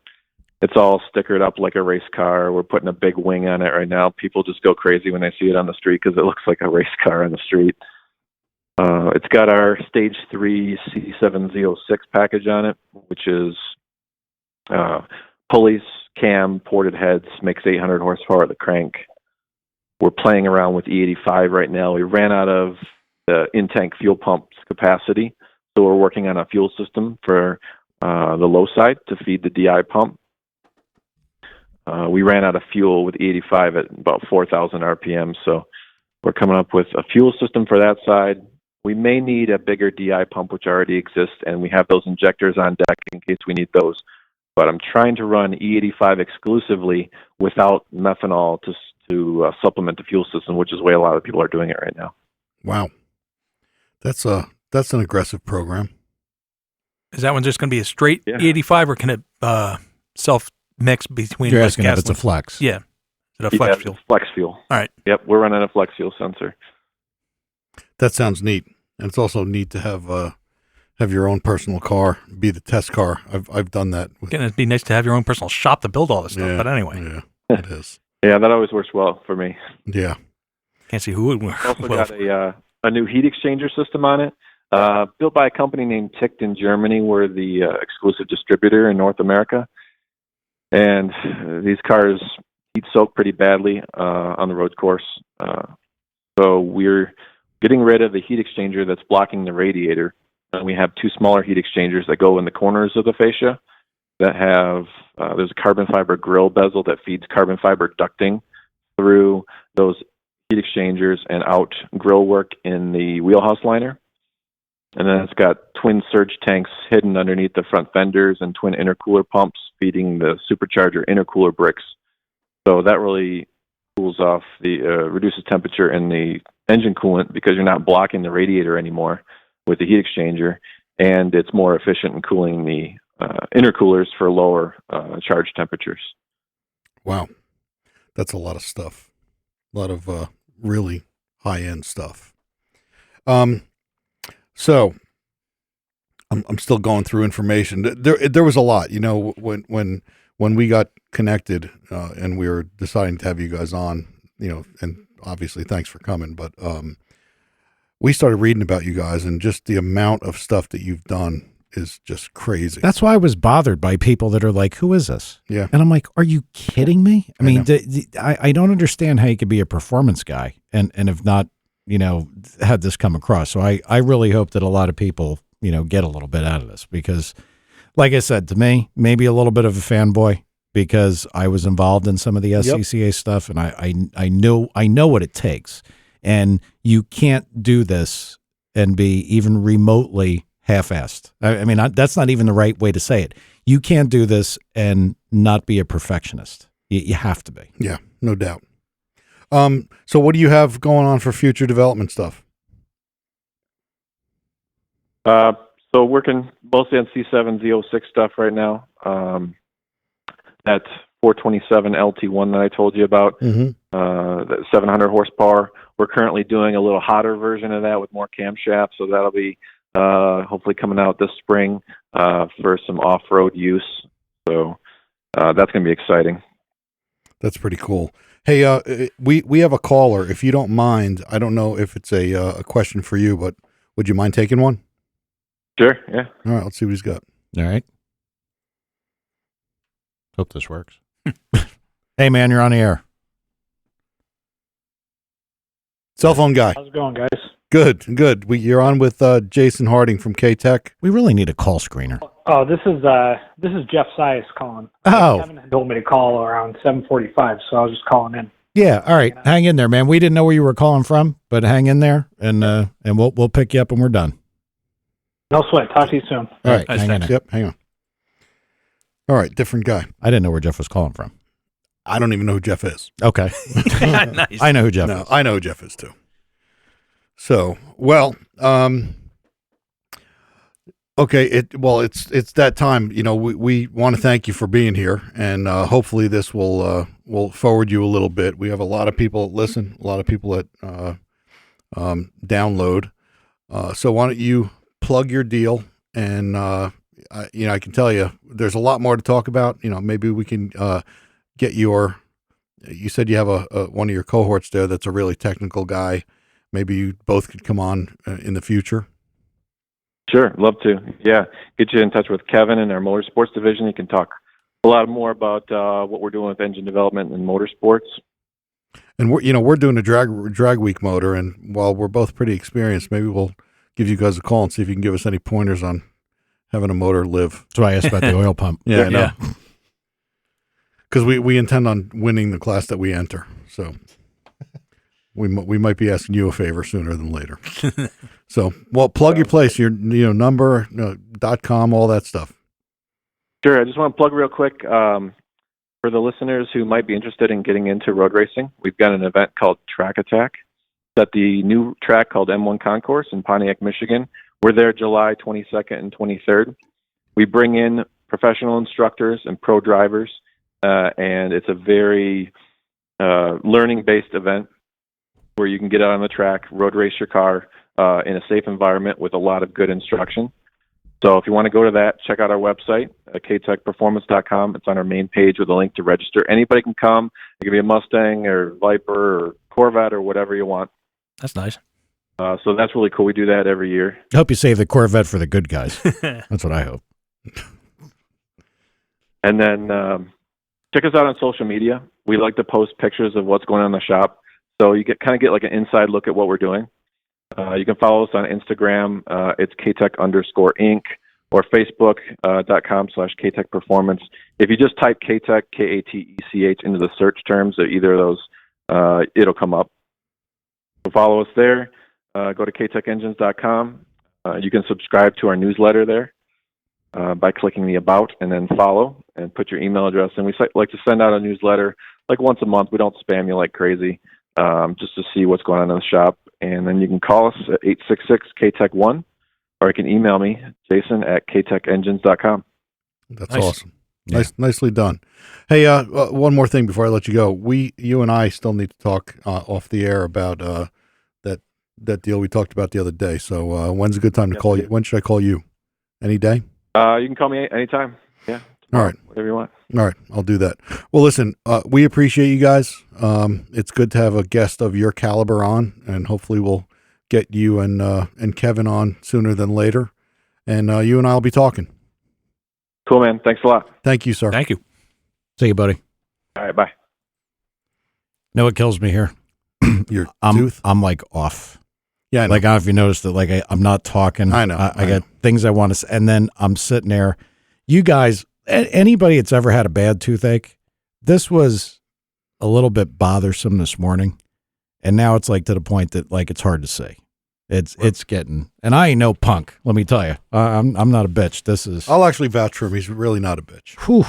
S5: It's all stickered up like a race car. We're putting a big wing on it right now. People just go crazy when they see it on the street because it looks like a race car on the street. It's got our Stage 3 C7Z06 package on it, which is pulleys, cam, ported heads, makes 800 horsepower at the crank. We're playing around with E85 right now. We ran out of the in-tank fuel pump's capacity, so we're working on a fuel system for the low side to feed the DI pump. We ran out of fuel with E85 at about 4,000 RPM, so we're coming up with a fuel system for that side. We may need a bigger DI pump, which already exists, and we have those injectors on deck in case we need those. But I'm trying to run E85 exclusively without methanol to supplement the fuel system, which is the way a lot of people are doing it right now.
S2: Wow. That's an aggressive program.
S3: Is that one just going to be a straight E85, or can it self-mix between?
S1: You're asking if it's a flex.
S3: Yeah. Is it a flex fuel?
S5: Flex fuel.
S3: All right.
S5: Yep, we're running a flex fuel sensor.
S2: That sounds neat. And it's also neat to have your own personal car be the test car. I've done that.
S3: It'd be nice to have your own personal shop to build all this stuff.
S2: Yeah,
S3: but anyway,
S2: yeah, it is.
S5: Yeah, that always works well for me.
S2: Yeah.
S3: Can't see who would work.
S5: Also got a new heat exchanger system on it, built by a company named Ticht in Germany. We're the exclusive distributor in North America. And these cars heat soak pretty badly on the road course. So we're getting rid of the heat exchanger that's blocking the radiator. And we have two smaller heat exchangers that go in the corners of the fascia that have, there's a carbon fiber grill bezel that feeds carbon fiber ducting through those heat exchangers and out grill work in the wheelhouse liner. And then it's got twin surge tanks hidden underneath the front fenders and twin intercooler pumps feeding the supercharger intercooler bricks. So that really cools off the, reduces temperature in the engine coolant because you're not blocking the radiator anymore with the heat exchanger, and it's more efficient in cooling the intercoolers for lower charge temperatures.
S2: Wow. That's a lot of stuff. A lot of really high-end stuff. So I'm still going through information. There was a lot, you know, when we got connected and we were deciding to have you guys on, you know, and obviously thanks for coming, but we started reading about you guys, and just the amount of stuff that you've done is just crazy.
S1: That's why I was bothered by people that are like, who is this?
S2: Yeah.
S1: And I'm like, are you kidding me? I mean, I don't understand how you could be a performance guy and have not, you know, had this come across. So I really hope that a lot of people, you know, get a little bit out of this because, like I said, to me, maybe a little bit of a fanboy because I was involved in some of the SCCA stuff, and I know what it takes. And you can't do this and be even remotely half-assed. I mean, that's not even the right way to say it. You can't do this and not be a perfectionist. You have to be.
S2: Yeah, no doubt. So what do you have going on for future development stuff?
S5: So working mostly on C7 Z06 stuff right now. That 427 LT1 that I told you about, the 700 horsepower. We're currently doing a little hotter version of that with more camshafts, so that'll be hopefully coming out this spring for some off-road use. So that's going to be exciting.
S2: That's pretty cool. Hey, we have a caller. If you don't mind, I don't know if it's a question for you, but would you mind taking one?
S5: Sure, yeah.
S2: All right, let's see what he's got.
S1: All right. Hope this works. Hey, man, you're on the air.
S2: Cell phone guy.
S6: How's it going, guys?
S2: Good. You're on with Jason Harding from Katech.
S1: We really need a call screener.
S6: Oh, this is Jeff Sias calling.
S1: Oh.
S6: Kevin told me to call around 7:45, so I was just calling in.
S1: Yeah, all right. Hang in there, man. We didn't know where you were calling from, but hang in there, and we'll pick you up when we're done.
S6: No sweat. Talk to you soon.
S1: All right,
S3: Nice,
S1: hang in there.
S2: Yep, hang on. All right, different guy.
S1: I didn't know where Jeff was calling from.
S2: I don't even know who Jeff is.
S1: Okay.
S3: Nice.
S1: I know who Jeff
S2: No,
S1: is.
S2: I know who Jeff is too. So, well, okay. It's that time. You know, we want to thank you for being here, and hopefully this will forward you a little bit. We have a lot of people that listen, a lot of people that download. So why don't you plug your deal? And you know, I can tell you, there's a lot more to talk about. You know, maybe we can get your. You said you have a one of your cohorts there that's a really technical guy. Maybe you both could come on in the future.
S5: Sure, love to. Yeah, get you in touch with Kevin in our motorsports division. You can talk a lot more about what we're doing with engine development and motorsports.
S2: And we're doing a drag week motor, and while we're both pretty experienced, maybe we'll give you guys a call and see if you can give us any pointers on having a motor live.
S1: That's why I asked about the oil pump.
S2: Yeah, I know.
S3: Yeah.
S2: Because we intend on winning the class that we enter, so we might be asking you a favor sooner than later. So, well, plug your place, your number, .com, all that stuff.
S5: Sure, I just want to plug real quick for the listeners who might be interested in getting into road racing. We've got an event called Track Attack. It's at the new track called M1 Concourse in Pontiac, Michigan. We're there July 22nd and 23rd. We bring in professional instructors and pro drivers, and it's a very learning-based event where you can get out on the track, road race your car in a safe environment with a lot of good instruction. So if you want to go to that, check out our website, katechperformance.com. It's on our main page with a link to register. Anybody can come. It can be a Mustang or Viper or Corvette or whatever you want.
S3: That's nice.
S5: So that's really cool. We do that every year.
S1: I hope you save the Corvette for the good guys. That's what I hope.
S5: And then check us out on social media. We like to post pictures of what's going on in the shop. So you get like an inside look at what we're doing. You can follow us on Instagram. It's Katech_Inc. or Facebook.com/Katech Performance. If you just type Katech, Katech, into the search terms of either of those, it'll come up. So follow us there. Go to KatechEngines.com. You can subscribe to our newsletter there by clicking the About and then Follow and put your email address. And we like to send out a newsletter like once a month. We don't spam you like crazy, just to see what's going on in the shop. And then you can call us at 866-KTECH1, or you can email me, jason@KatechEngines.com.
S2: That's
S3: Nice.
S2: awesome. Nicely done. Hey, one more thing before I let you go. You and I still need to talk off the air about that deal we talked about the other day. So when's a good time to call you? When should I call you? Any day?
S5: You can call me anytime. Yeah.
S2: All right.
S5: Whatever you want.
S2: All right, I'll do that. Well, listen, we appreciate you guys. It's good to have a guest of your caliber on, and hopefully we'll get you and Kevin on sooner than later. And you and I will be talking.
S5: Cool, man. Thanks a lot.
S2: Thank you, sir.
S3: Thank you.
S1: See you, buddy.
S5: All right, bye.
S1: Know what kills me here?
S2: Your
S1: I'm
S2: tooth?
S1: I'm like off.
S2: Yeah, I know.
S1: Like, I don't know if you noticed that, like, I'm not talking.
S2: I know.
S1: I got things I want to say, and then I'm sitting there. You guys, anybody that's ever had a bad toothache, this was a little bit bothersome this morning, and now it's like to the point that, like, it's hard to say. It's getting, and I ain't no punk. Let me tell you, I'm not a bitch. This is.
S2: I'll actually vouch for him. He's really not a bitch.
S1: Whew,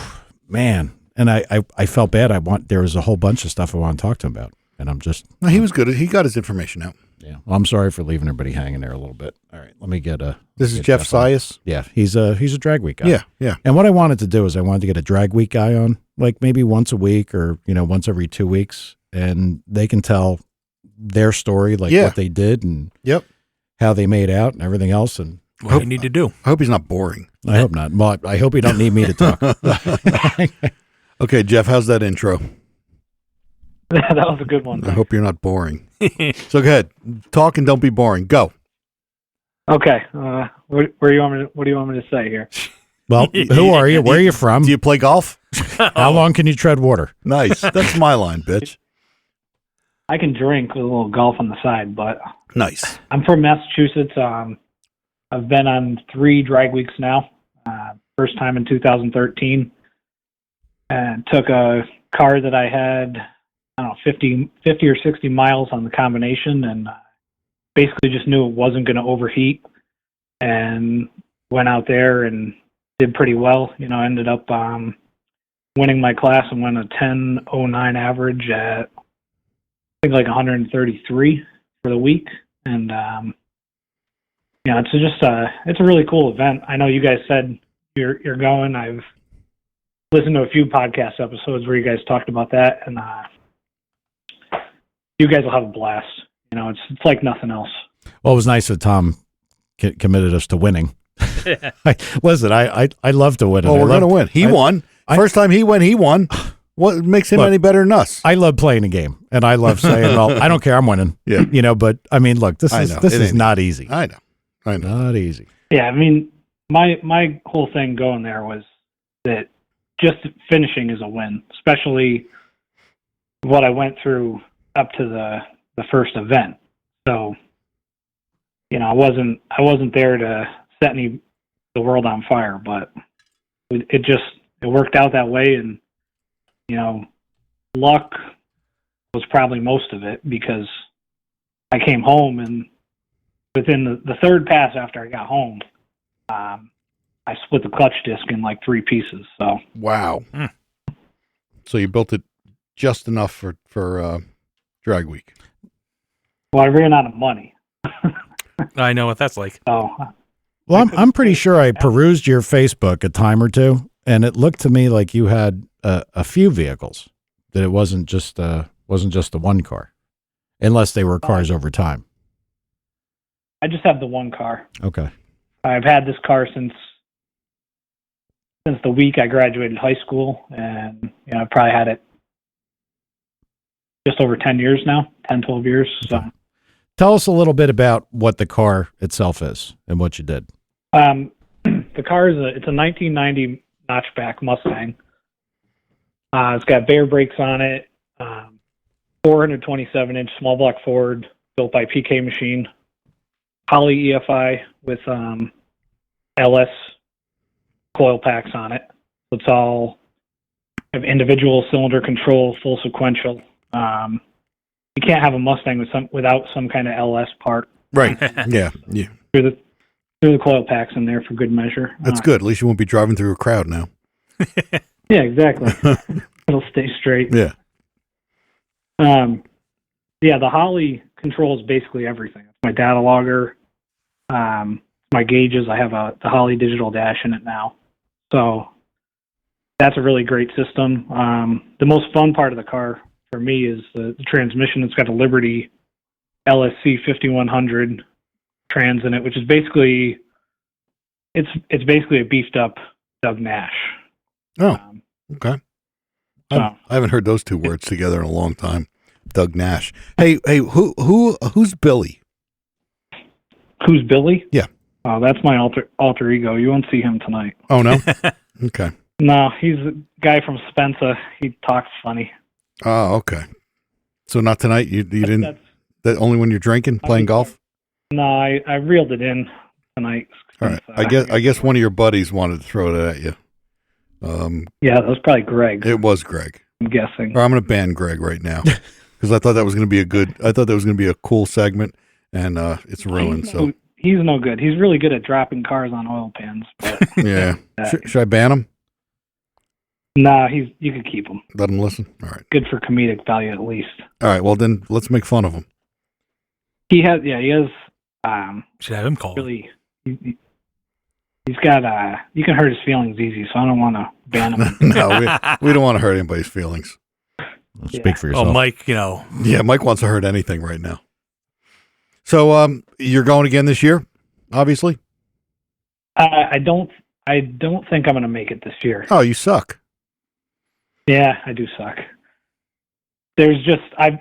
S1: man. And I felt bad. There was a whole bunch of stuff I want to talk to him about, and I'm just.
S2: No, he was good. He got his information out.
S1: Yeah. Well, I'm sorry for leaving everybody hanging there a little bit. All right. Let me get a.
S2: This is Jeff Sias.
S1: Yeah. He's a drag week guy.
S2: Yeah, yeah.
S1: And what I wanted to do is I wanted to get a drag week guy on, like maybe once a week or, once every 2 weeks. And they can tell their story, like what they did and how they made out and everything else. And
S3: What do you need to do?
S2: I hope he's not boring.
S1: I hope not. Well, I hope you don't need me to talk.
S2: Okay, Jeff, how's that intro?
S6: That was a good one.
S2: I hope you're not boring. So go ahead. Talk and don't be boring. Go.
S6: Okay. What do you want me to say here?
S1: Well, who are you? Where are you from?
S2: Do you play golf?
S1: How long can you tread water?
S2: Nice. That's my line, bitch.
S6: I can drink with a little golf on the side, but
S2: Nice.
S6: I'm from Massachusetts. I've been on 3 drag weeks now. First time in 2013, and took a car that I had, I don't know, 50 or 60 miles on the combination, and basically just knew it wasn't going to overheat, and went out there and did pretty well. You know, I ended up winning my class and went a 10.09 average at, I think, like 133 for the week. And, yeah, it's just it's a really cool event. I know you guys said you're going. I've listened to a few podcast episodes where you guys talked about that, and you guys will have a blast. You know, it's like nothing else.
S1: Well, it was nice that Tom committed us to winning. Listen, I love to win.
S2: Well, we're going to win. He won. First time he won. What makes him any better than us?
S1: I love playing the game, and I love saying, well, I don't care, I'm winning.
S2: Yeah.
S1: You know, but, I mean, look, this is not easy.
S2: I know.
S1: Not easy.
S6: Yeah, I mean, my whole thing going there was that just finishing is a win, especially what I went through up to the first event. So, you know, I wasn't there to set the world on fire, but it worked out that way. And, you know, luck was probably most of it, because I came home, and within the third pass after I got home, I split the clutch disc in like 3 pieces. So
S2: wow. So you built it just enough for drag week.
S6: Well, I ran out of money.
S3: I know what that's like.
S6: So,
S1: well, I'm pretty sure I perused your Facebook a time or two, and it looked to me like you had a few vehicles. That it wasn't just the one car, unless they were cars over time.
S6: I just have the one car.
S1: Okay.
S6: I've had this car since the week I graduated high school, and you know, I've probably had it just over 10 years now, 10, 12 years. So.
S1: Okay. Tell us a little bit about what the car itself is and what you did.
S6: The car it's a 1990 notchback Mustang. It's got Bear brakes on it, 427-inch small block Ford, built by PK Machine, Poly EFI with LS coil packs on it. So it's all have individual cylinder control, full sequential. You can't have a Mustang without some kind of LS part.
S2: Right. Yeah.
S6: Through the coil packs in there for good measure.
S2: That's good. At least you won't be driving through a crowd now.
S6: Yeah, exactly. It'll stay straight.
S2: Yeah.
S6: Yeah, the Holly controls basically everything. It's my data logger, my gauges. I have the Holly digital dash in it now. So that's a really great system. The most fun part of the car for me is the transmission. It's got a Liberty LSC 5100 trans in it, which is basically it's basically a beefed up Doug Nash.
S2: Oh, okay.
S6: I
S2: haven't heard those two words together in a long time. Doug Nash. Hey, who's Billy?
S6: Who's Billy?
S2: Yeah.
S6: Oh, that's my alter ego. You won't see him tonight.
S2: Oh no. Okay.
S6: No, he's a guy from Spencer. He talks funny.
S2: Oh, okay. So not tonight. You didn't. That only when you're drinking, playing golf.
S6: No, I reeled it in tonight.
S2: All right. I guess one of your buddies wanted to throw that at you.
S6: Yeah, that was probably Greg.
S2: It was Greg.
S6: I'm guessing.
S2: Or I'm going to ban Greg right now because I thought that was going to be a cool segment, and it's ruined. So
S6: he's no good. He's really good at dropping cars on oil pans. But
S2: yeah. Should I ban him?
S6: Nah, you could keep him.
S2: Let him listen. All right.
S6: Good for comedic value, at least.
S2: All right. Well, then let's make fun of him.
S6: He has.
S3: Should have him call.
S6: Really, he's got. You can hurt his feelings easy, so I don't want to ban him.
S2: No, we don't want to hurt anybody's feelings.
S1: Speak for yourself.
S3: Oh, Mike,
S2: Yeah, Mike wants to hurt anything right now. So, you're going again this year, obviously?
S6: I don't think I'm going to make it this year.
S2: Oh, you suck.
S6: Yeah, I do suck. There's just I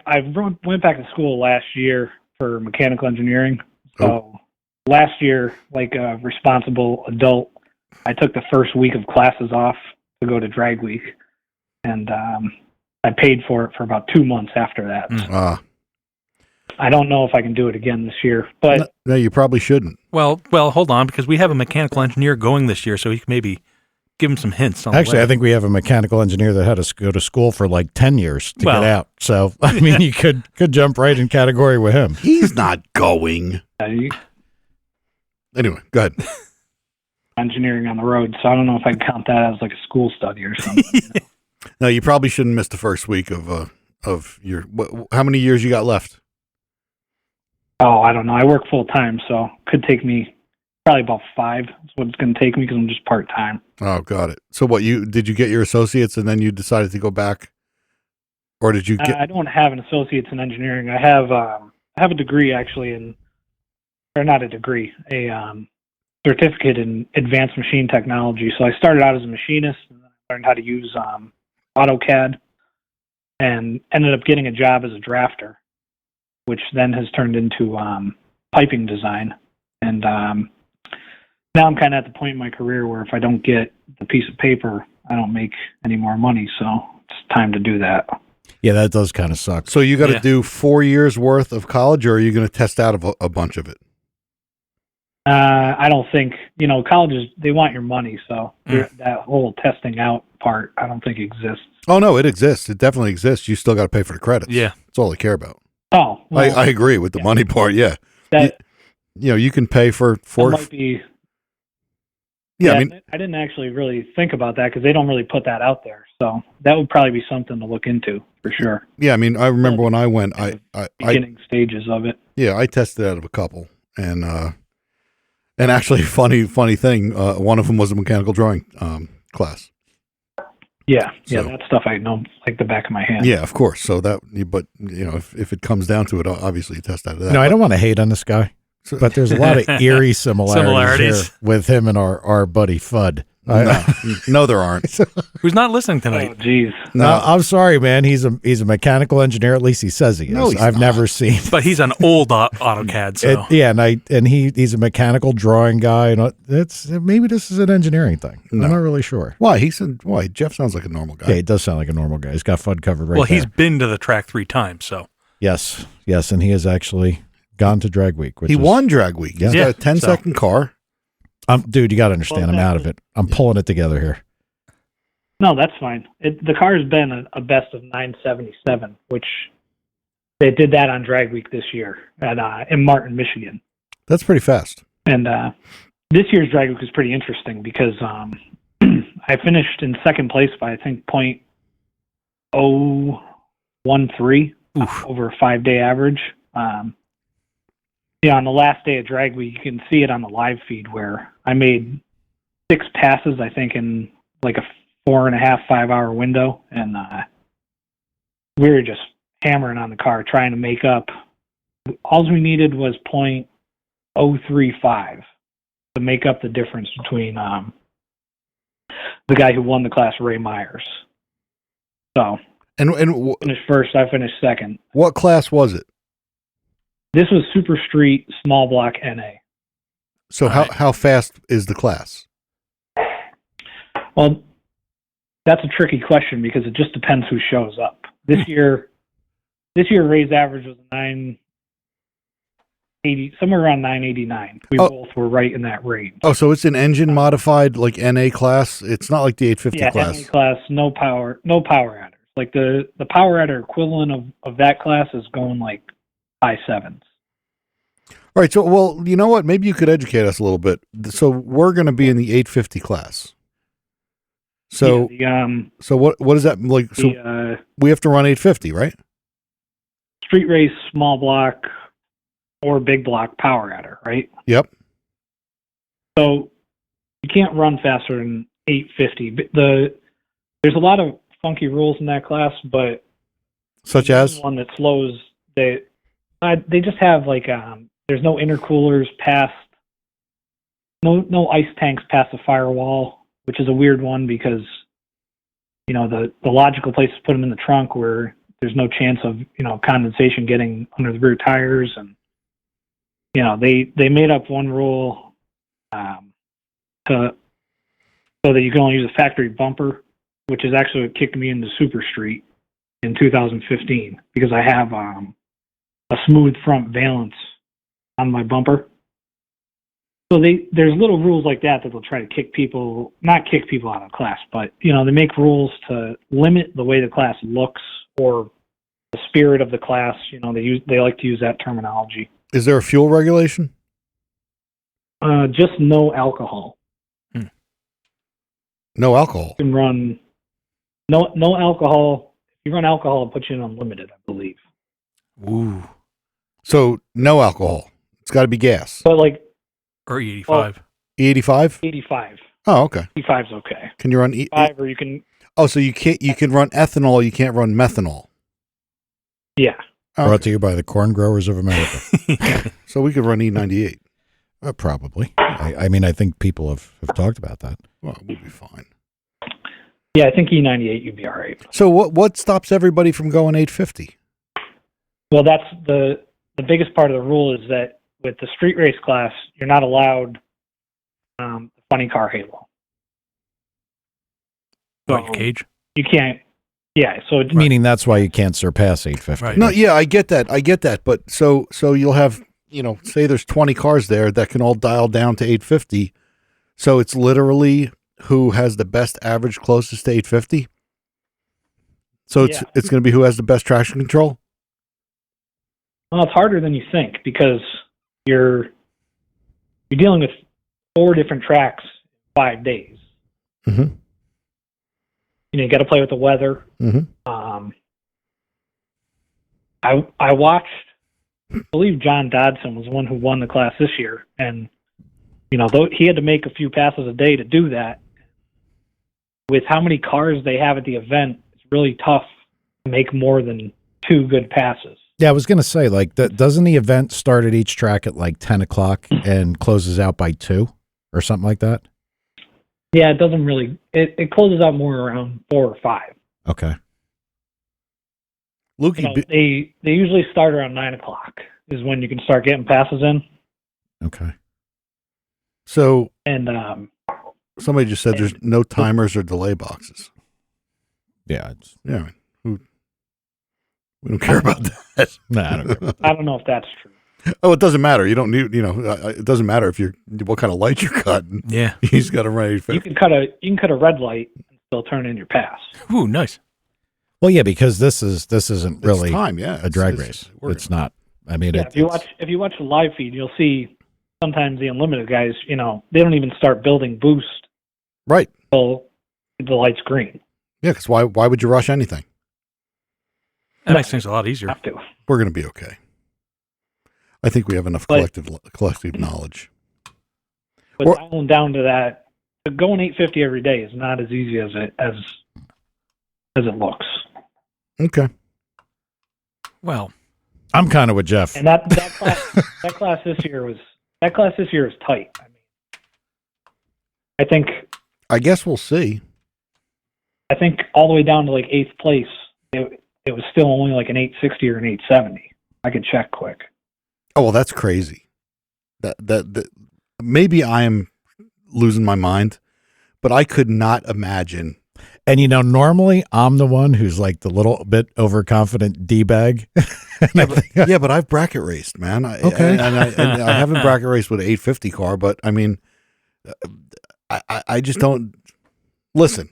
S6: went back to school last year for mechanical engineering. So last year, like a responsible adult, I took the first week of classes off to go to drag week, and I paid for it for about 2 months after that. I don't know if I can do it again this year, but
S2: no, you probably shouldn't.
S3: Well, hold on, because we have a mechanical engineer going this year, so he can maybe give him some hints.
S1: Actually, I think we have a mechanical engineer that had to go to school for like 10 years to get out. So, I mean, you could jump right in category with him.
S2: He's not going. Anyway, go ahead.
S6: engineering on the road, so I don't know if I can count that as like a school study or something.
S2: No, you probably shouldn't miss the first week of your. How many years you got left?
S6: Oh, I don't know. I work full time, so it could take me probably about 5. That's what it's going to take me because I'm just part time.
S2: Oh, got it. So did you get your associates and then you decided to go back, or did you get?
S6: I don't have an associate's in engineering. I have a degree actually or not a degree, a certificate in advanced machine technology. So I started out as a machinist and then I learned how to use AutoCAD and ended up getting a job as a drafter, which then has turned into piping design. And now I'm kind of at the point in my career where if I don't get the piece of paper, I don't make any more money. So it's time to do that.
S1: Yeah, that does kind of suck.
S2: So you got to do 4 years worth of college, or are you going to test out of a bunch of it?
S6: I don't think, colleges, they want your money. So that whole testing out part, I don't think exists.
S2: Oh, no, it exists. It definitely exists. You still got to pay for the credits.
S3: Yeah.
S2: That's all they care about.
S6: Oh, well,
S2: I agree with the money part. Yeah.
S6: That
S2: You can pay for
S6: might be.
S2: Yeah,
S6: Yeah,
S2: I mean,
S6: I didn't actually really think about that because they don't really put that out there. So that would probably be something to look into for sure.
S2: yeah, I mean, I remember when I went, I
S6: Beginning stages of it.
S2: yeah, I tested out of a couple, and actually, funny thing, one of them was a mechanical drawing class.
S6: Yeah,
S2: So-
S6: that stuff I know like the back of my hand.
S2: Yeah, of course. So but if it comes down to it, obviously you test out of that.
S1: No, I don't want to hate on this guy,
S2: So-
S1: but there's a lot of eerie similarities here with him and our buddy Fudd.
S2: No, there aren't.
S3: Who's not listening
S6: Oh,
S3: tonight?
S6: geez.
S1: No, I'm sorry, man. He's a mechanical engineer. At least he says he is.
S2: No, he's
S1: I've
S2: not.
S1: never seen.
S3: But he's an old AutoCAD, so.
S1: He's a mechanical drawing guy, and maybe this is an engineering thing.
S2: No.
S1: I'm not really sure.
S2: Why? Why? Jeff sounds like a normal guy.
S1: Yeah, he does sound like a normal guy. He's got Fudd covered right
S3: well,
S1: there.
S3: he's been to the track 3 times, so.
S1: Yes, and he has actually gone to Drag Week.
S2: He won Drag Week. He's
S1: Yeah.
S2: got a 10-second car.
S1: Dude, you got to understand.
S6: Well,
S1: I'm out of it. I'm pulling it together here.
S6: No, that's fine. The car's been a best of 977, which they did that on Drag Week this year in Martin, Michigan.
S2: That's pretty fast.
S6: And this year's Drag Week was pretty interesting because I finished in second place by, I think, .013 over a 5-day average. On the last day of Drag Week, you can see it on the live feed where I made 6 passes, I think, in like a 4.5-5 hour window. And we were just hammering on the car, trying to make up. All we needed was .035 to make up the difference between the guy who won the class, Ray Myers. So,
S2: And
S6: finished first, I finished second.
S2: what class was it?
S6: This was Super Street Small Block NA.
S2: So how fast is the class?
S6: Well, that's a tricky question because it just depends who shows up. This year Ray's average was 980, somewhere around 989. We both were right in that range.
S2: Oh, so it's an engine modified like NA class. It's not like the 850 class.
S6: NA class, no power adders. Like the power adder equivalent of that class is going like high 7s.
S2: All right. So, well, you know what? Maybe you could educate us a little bit. So we're going to be in the 850 class. So, so what is that like? So we have to run 850, right?
S6: Street race, small block, or big block power adder, right?
S2: Yep.
S6: So you can't run faster than 850. There's a lot of funky rules in that class, but
S2: Such as?
S6: one that slows. They just have like there's no intercoolers past, no ice tanks past the firewall, which is a weird one because the logical place to put them in the trunk where there's no chance of condensation getting under the rear tires, and they made up one rule so that you can only use a factory bumper, which is actually what kicked me into Super Street in 2015 because I have a smooth front valance on my bumper. So there's little rules like that they'll try to not kick people out of class, but they make rules to limit the way the class looks or the spirit of the class. They like to use that terminology.
S2: Is there a fuel regulation?
S6: Just no alcohol.
S2: No alcohol.
S6: You can run no alcohol. If you run alcohol, it puts you in unlimited, I believe.
S3: Ooh.
S2: So no alcohol. It's got to be gas.
S6: But like
S3: Or 85.
S2: E85?
S6: 85.
S2: Oh, okay.
S6: 85 is okay.
S2: Can you run
S6: 5 or you can.
S2: Oh, so you can run ethanol, you can't run methanol.
S6: Yeah.
S1: Brought to you by the Corn Growers of America.
S2: So we could run E98.
S1: Probably. I mean, I think people have talked about that.
S2: Well, we'll be fine.
S6: Yeah, I think E98 you'd be all right.
S2: So what stops everybody from going 850?
S6: Well, that's the biggest part of the rule is that with the street race class, you're not allowed the funny car halo.
S3: What, your cage?
S6: You can't. Yeah, so it,
S1: Meaning that's why you can't surpass 850.
S3: Right.
S2: No, yeah, I get that. But so you'll have, say there's 20 cars there that can all dial down to 850. So it's literally who has the best average closest to 850. So it's going to be who has the best traction control.
S6: well, it's harder than you think because you're dealing with 4 different tracks, 5 days.
S2: Mm-hmm.
S6: You got to play with the weather.
S2: Mm-hmm.
S6: I watched, I believe John Dodson was the one who won the class this year, and though he had to make a few passes a day to do that. With how many cars they have at the event, it's really tough to make more than 2 good passes.
S1: Yeah, I was going to say, doesn't the event start at each track at like 10 o'clock and closes out by 2 or something like that?
S6: Yeah, it doesn't really. It closes out more around 4 or 5.
S1: Okay.
S2: Lukey,
S6: They usually start around 9 o'clock is when you can start getting passes in.
S1: Okay.
S2: so
S6: And
S2: somebody just said there's no timers or delay boxes.
S1: Yeah.
S2: Yeah, we don't care about that.
S1: Nah, I don't care.
S6: I don't know if that's true.
S2: Oh, it doesn't matter. You don't need, it doesn't matter if what kind of light you're cutting.
S3: Yeah.
S2: He's got to run 850.
S6: You can cut a red light and still turn in your pass.
S3: Ooh, nice.
S1: Well, yeah, because this isn't really
S2: It's time, yeah.
S1: a drag race. It's not. I mean,
S6: Yeah, if you watch the live feed, you'll see sometimes the unlimited guys. They don't even start building boost
S2: Right.
S6: until the light's green.
S2: Yeah, because why would you rush anything?
S3: That makes things a lot easier.
S6: Have to.
S2: We're going to be okay. I think we have enough collective knowledge.
S6: But
S2: Or-
S6: dialing down to that, going 850 every day is not as easy as it looks.
S2: Okay.
S3: Well,
S1: I'm kind of with Jeff.
S6: And that class this year was tight.
S2: I guess we'll see.
S6: I think all the way down to like 8th place, it was still only like an 860 or an 870. I could check quick.
S2: Oh, well, that's crazy. That maybe I am losing my mind, but I could not imagine.
S1: And normally I'm the one who's like the little bit overconfident D-bag.
S2: Yeah, but I've bracket raced, man.
S1: Okay.
S2: And I haven't bracket raced with an 850 car, but I mean, I just don't. Listen,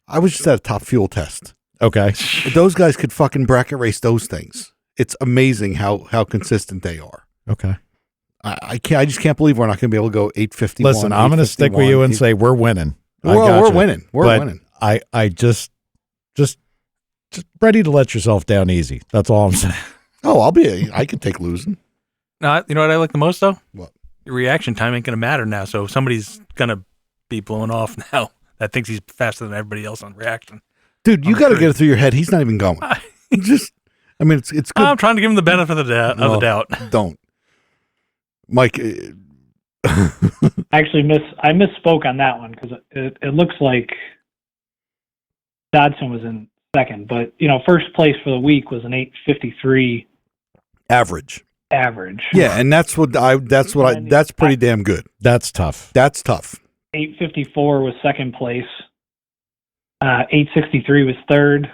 S2: I was just at a top fuel test.
S1: Okay.
S2: Those guys could fucking bracket race those things. It's amazing how consistent they are.
S1: Okay.
S2: I just can't believe we're not going to be able to go 851.
S1: Listen, I'm going to stick with you and say we're winning.
S2: We're winning. We're winning.
S1: I just ready to let yourself down easy. That's all I'm saying.
S2: Oh, I could take losing.
S3: no, you know what I like the most though?
S2: What?
S3: Your reaction time ain't gonna matter now. So if somebody's gonna be blown off now that thinks he's faster than everybody else on reaction.
S2: Dude, you got to get it through your head. He's not even going. It's good.
S3: I'm trying to give him the benefit of the doubt.
S2: Don't. Mike.
S6: Actually, I misspoke on that one because it looks like Dodson was in second, but first place for the week was an 853
S2: Average. Yeah, and that's pretty damn good.
S1: That's tough.
S6: 854 was second place. 863 was third.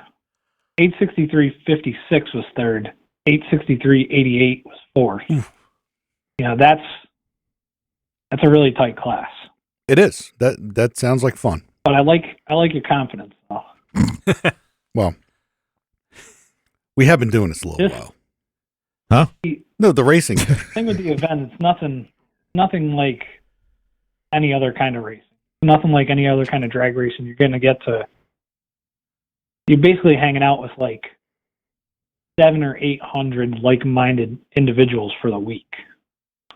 S6: 863.56 was third. 863.88 was fourth. That's a really tight class.
S2: It is. That sounds like fun.
S6: But I like your confidence.
S2: Well, we have been doing this a little while.
S1: Huh?
S2: No, the racing.
S6: The thing with the event, it's nothing like any other kind of racing. nothing like any other kind of drag racing. You're basically hanging out with like 700 or 800 like-minded individuals for the week,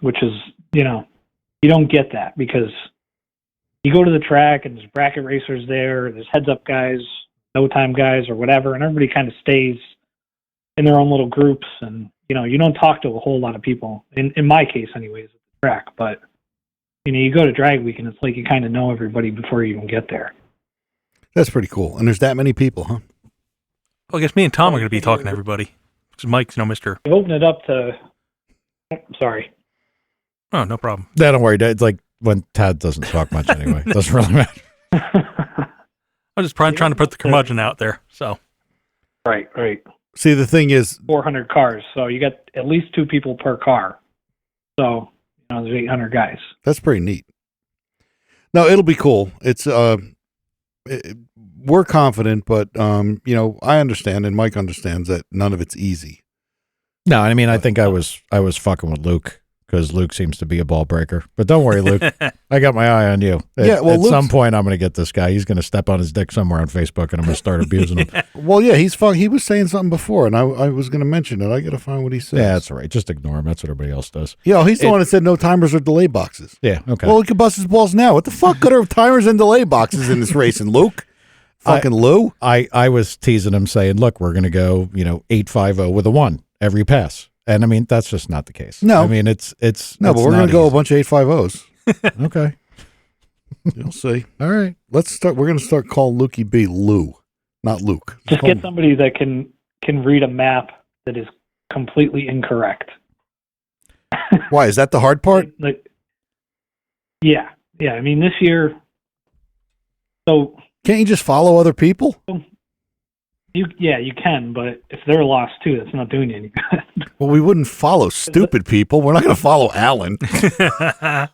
S6: which is, you don't get that because you go to the track and there's bracket racers there's heads-up guys, no-time guys or whatever, and everybody kind of stays in their own little groups, and, you don't talk to a whole lot of people, in my case anyways, at the track, but, you go to drag week and it's like you kind of know everybody before you even get there.
S2: That's pretty cool. And there's that many people, huh?
S3: Well, I guess me and Tom are going to be talking to everybody. Because Mike's no Mr.
S6: I've opened it up to... Sorry.
S3: Oh, no problem.
S1: Yeah, don't worry. It's like when Tad doesn't talk much anyway. It doesn't really matter.
S3: I'm just trying to put the curmudgeon out there, so.
S6: Right.
S2: See, the thing is...
S6: 400 cars, so you got at least 2 people per car. So, there's 800 guys.
S2: That's pretty neat. No, it'll be cool. It's... we're confident, but I understand, and Mike understands that none of it's easy.
S1: No, I mean, I think I was fucking with Luke because Luke seems to be a ball breaker. But don't worry, Luke, I got my eye on you.
S2: Yeah, well,
S1: at some point, I'm going to get this guy. He's going to step on his dick somewhere on Facebook, and I'm going to start abusing him.
S2: Well, yeah, he's fun. He was saying something before, and I was going to mention it. I got to find what he says.
S1: Yeah, that's all right. Just ignore him. That's what everybody else does.
S2: Yeah, he's the one that said no timers or delay boxes.
S1: Yeah, okay.
S2: Well, he can bust his balls now. What the fuck? Good are timers and delay boxes in this racing, Luke? Fucking Lou.
S1: I was teasing him, saying, "Look, we're going to go, 850 with a 1 every pass." And I mean, that's just not the case.
S2: No,
S1: I mean, it's
S2: no, but we're going to go a bunch of 850s.
S1: Okay,
S2: you'll see.
S1: All right,
S2: let's start. We're going to start calling Lukey B Lou, not Luke.
S6: Just get somebody that can read a map that is completely incorrect.
S2: Why is that the hard part?
S6: Yeah. I mean, this year, so.
S2: Can't you just follow other people?
S6: You can, but if they're lost too, that's not doing you any good.
S2: Well, we wouldn't follow stupid people. We're not going to follow Alan. Well,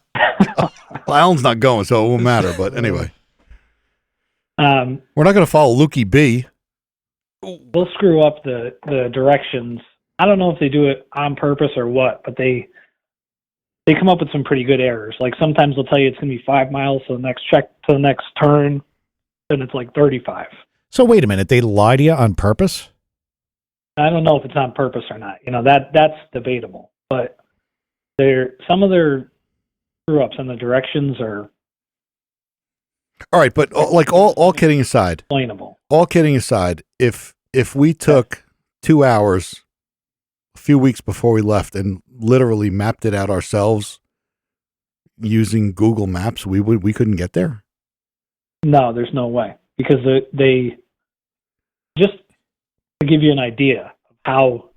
S2: Alan's not going, so it won't matter. But anyway, we're not going to follow Lukey B.
S6: They'll screw up the directions. I don't know if they do it on purpose or what, but they come up with some pretty good errors. Like sometimes they'll tell you it's going to be 5 miles to the next turn. And it's like 35.
S1: So wait a minute, they lie to you on purpose?
S6: I don't know if it's on purpose or not. That's debatable. But some of their screw ups on the directions are
S2: all right. But all kidding aside,
S6: explainable.
S2: All kidding aside, if we took 2 hours a few weeks before we left and literally mapped it out ourselves using Google Maps, we couldn't get there.
S6: No, there's no way, because they just to give you an idea of how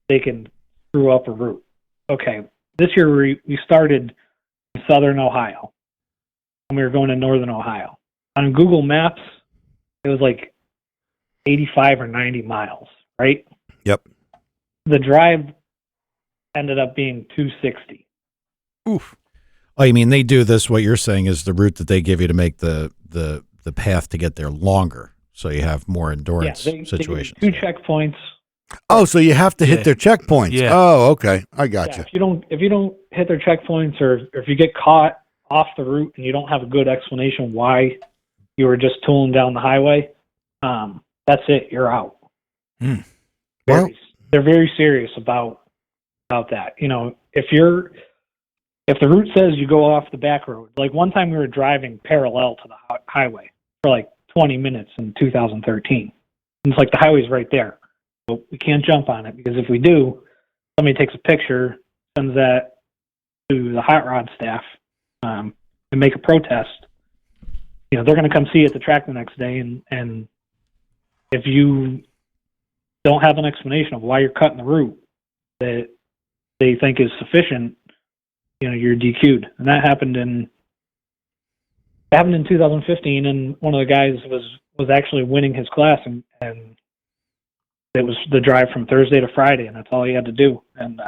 S6: they can screw up a route. Okay, this year we started in southern Ohio, and we were going to northern Ohio. On Google Maps, it was like 85 or 90 miles, right?
S2: Yep.
S6: The drive ended up being 260.
S1: Oof. Oh, you mean they do this? What you're saying is the route that they give you to make the path to get there longer, so you have more endurance situations.
S6: They 2 checkpoints.
S2: Oh, so you have to hit their checkpoints.
S3: Yeah.
S2: Oh, okay, I got you.
S6: If you don't hit their checkpoints, or if you get caught off the route and you don't have a good explanation why you were just tooling down the highway, that's it. You're out.
S2: Well,
S6: they're very serious about that. If the route says you go off the back road, like one time we were driving parallel to the highway for like 20 minutes in 2013. And it's like the highway's right there. But we can't jump on it, because if we do, somebody takes a picture, sends that to the hot rod staff, and make a protest. They're going to come see you at the track the next day. And if you don't have an explanation of why you're cutting the route that they think is sufficient, you're DQ'd. And that happened in 2015, and one of the guys was actually winning his class, and it was the drive from Thursday to Friday, and that's all he had to do, and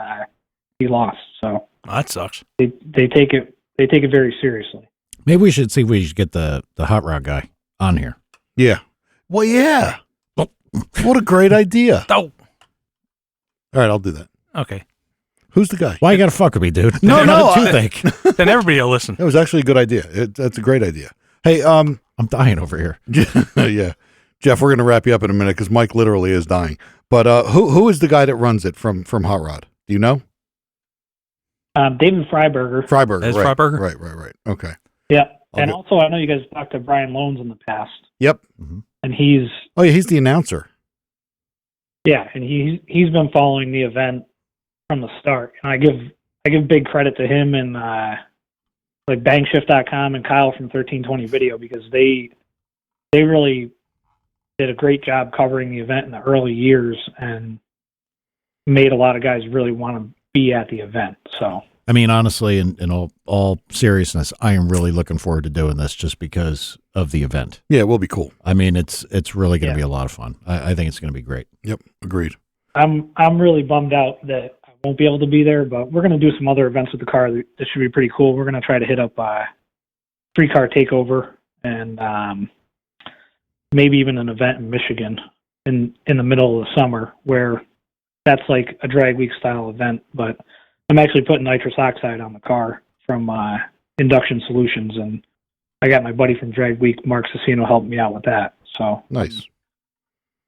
S6: he lost. So
S3: that sucks.
S6: They take it very seriously.
S1: Maybe we should see if we should get the hot rod guy on here.
S2: Yeah. Well, yeah. What a great idea.
S3: Oh.
S2: All right, I'll do that.
S3: Okay.
S2: Who's the guy?
S1: Why you got to fuck with me, dude?
S2: No,
S1: Toothache.
S3: Then everybody will listen.
S2: That was actually a good idea. That's a great idea. Hey,
S1: I'm dying over here.
S2: yeah, Jeff, we're gonna wrap you up in a minute because Mike literally is dying. But who is the guy that runs it from Hot Rod? Do you know?
S6: David Freiberger.
S2: Freiberger.
S3: That's
S2: Right.
S3: Freiberger?
S2: Right. Okay.
S6: Yeah.
S2: I'll
S6: And
S2: get-
S6: also, I know you guys talked to Brian Loans in the past,
S2: Yep.
S6: and he's
S2: Oh yeah, he's the announcer.
S6: he's been following the event from the start, and I give big credit to him and like bangshift.com and Kyle from 1320 Video, because they really did a great job covering the event in the early years and made a lot of guys really want to be at the event. So
S1: I mean, honestly, in all seriousness, I am really looking forward to doing this just because of the event.
S2: Yeah, it will be cool.
S1: I mean, it's really going to
S6: Yeah.
S1: be a lot of fun. I think it's going to be great.
S2: Yep, agreed.
S6: I'm really bummed out that I won't be able to be there, but we're going to do some other events with the car that should be pretty cool. We're going to try to hit up Free Car Takeover and maybe even an event in Michigan in the middle of the summer where that's like a drag week style event, but I'm actually putting nitrous oxide on the car from Induction Solutions, and I got my buddy from Drag Week, Mark Cicino, helping me out with that. So
S2: Nice.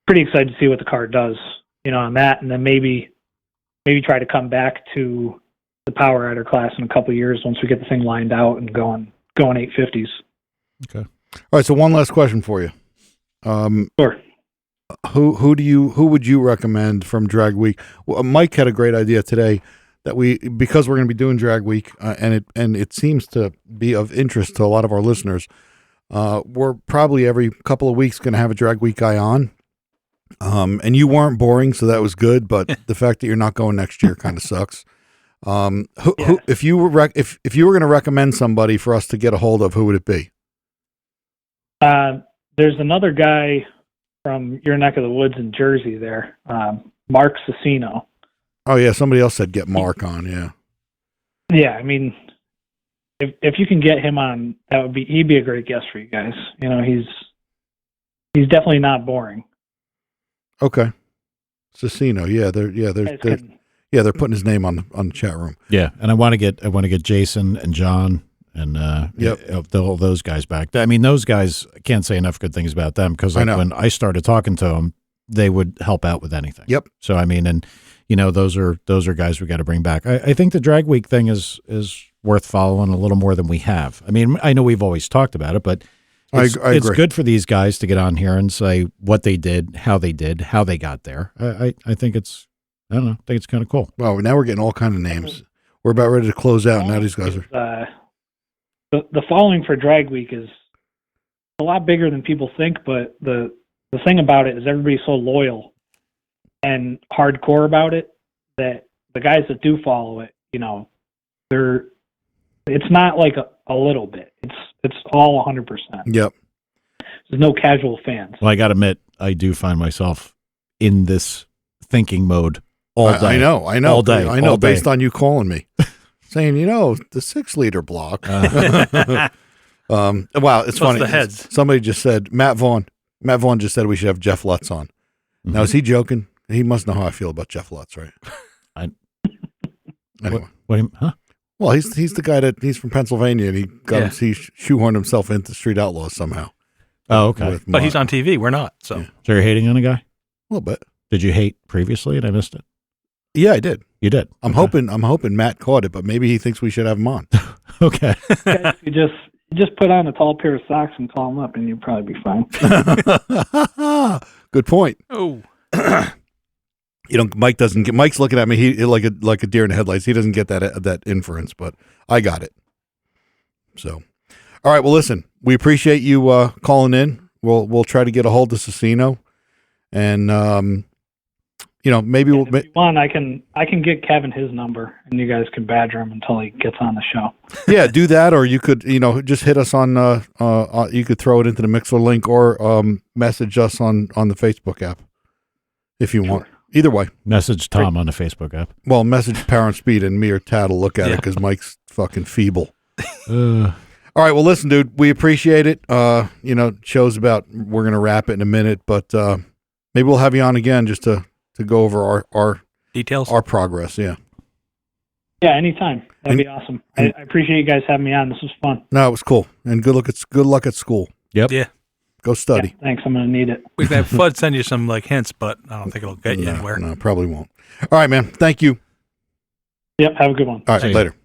S6: pretty excited to see what the car does, on that, and then maybe try to come back to the Power Rider class in a couple of years once we get the thing lined out and going 850s.
S2: All right. So one last question for you.
S6: Sure.
S2: Who would you recommend from Drag Week? Well, Mike had a great idea today that because we're going to be doing Drag Week and it seems to be of interest to a lot of our listeners. We're probably every couple of weeks going to have a Drag Week guy on. And you weren't boring, so that was good. But the fact that you're not going next year kind of sucks. If you were going to recommend somebody for us to get a hold of, who would it be?
S6: There's another guy from your neck of the woods in Jersey there, Mark Cicino.
S2: Oh yeah, somebody else said get Mark on. Yeah.
S6: Yeah, I mean, if you can get him on, he'd be a great guest for you guys. He's definitely not boring.
S2: Okay. Cicino. Yeah, they're putting his name on the chat room.
S1: Yeah, and I want to get Jason and John and all those guys back. I mean, those guys, I can't say enough good things about them because when I started talking to them, they would help out with anything.
S2: Yep.
S1: So I mean, and those are guys we got to bring back. I think the Drag Week thing is worth following a little more than we have. I mean, I know we've always talked about it, but it's
S2: agree.
S1: good for these guys to get on here and say what they did, how they got there. I think it's kind of cool.
S2: Well, now we're getting all kind of names. We're about ready to close out. Now these guys are.
S6: The following for Drag Week is a lot bigger than people think, but the thing about it is everybody's so loyal and hardcore about it that the guys that do follow it, it's not like a little bit. It's all 100%.
S2: Yep.
S6: There's no casual fans.
S1: Well, I got to admit, I do find myself in this thinking mode all day.
S2: I know.
S1: All day.
S2: I know.
S1: All day.
S2: Based on you calling me, saying the 6-liter block. Wow, it's funny.
S3: The heads.
S2: Somebody just said Matt Vaughn. Matt Vaughn just said we should have Jeff Lutz on. Now is he joking? He must know how I feel about Jeff Lutz, right? Anyway.
S1: Huh?
S2: Well, he's the guy he's from Pennsylvania, and he shoehorned himself into Street Outlaws somehow.
S1: Oh, okay.
S3: But he's on TV. We're not. So
S2: Yeah.
S1: So you're hating on a guy?
S2: A little bit.
S1: Did you hate previously and I missed it?
S2: Yeah, I did.
S1: You did.
S2: I'm hoping Matt caught it, but maybe he thinks we should have him on.
S1: Okay.
S6: Guys, you just put on a tall pair of socks and call them up, and you'll probably be fine.
S2: Good point.
S3: oh,
S2: Mike doesn't get. Mike's looking at me. He like a deer in the headlights. He doesn't get that inference, but I got it. So, all right. Well, listen. We appreciate you calling in. We'll try to get a hold of Cicino, and maybe we'll.
S6: If you want, I can get Kevin his number, and you guys can badger him until he gets on the show.
S2: Yeah, do that, or you could just hit us on. You could throw it into the Mixler link, or message us on the Facebook app if you want. Either way.
S1: Message Tom on the Facebook app.
S2: Well, message Parent Speed and me or Tad will look at it because Mike's fucking feeble. All right. Well, listen, dude, we appreciate it. Show's about, we're going to wrap it in a minute, but maybe we'll have you on again just to go over our
S3: details.
S2: our progress. Yeah.
S6: Yeah, anytime. That'd be awesome. I appreciate you guys having me on. This was fun.
S2: No, it was cool. And good luck at school.
S1: Yep.
S3: Yeah.
S2: Go study.
S6: Yeah, thanks. I'm going to need it.
S3: We can have Fudd send you some like hints, but I don't think it'll get you anywhere.
S2: No, probably won't. All right, man. Thank you.
S6: Yep. Have a good one.
S2: All right, later.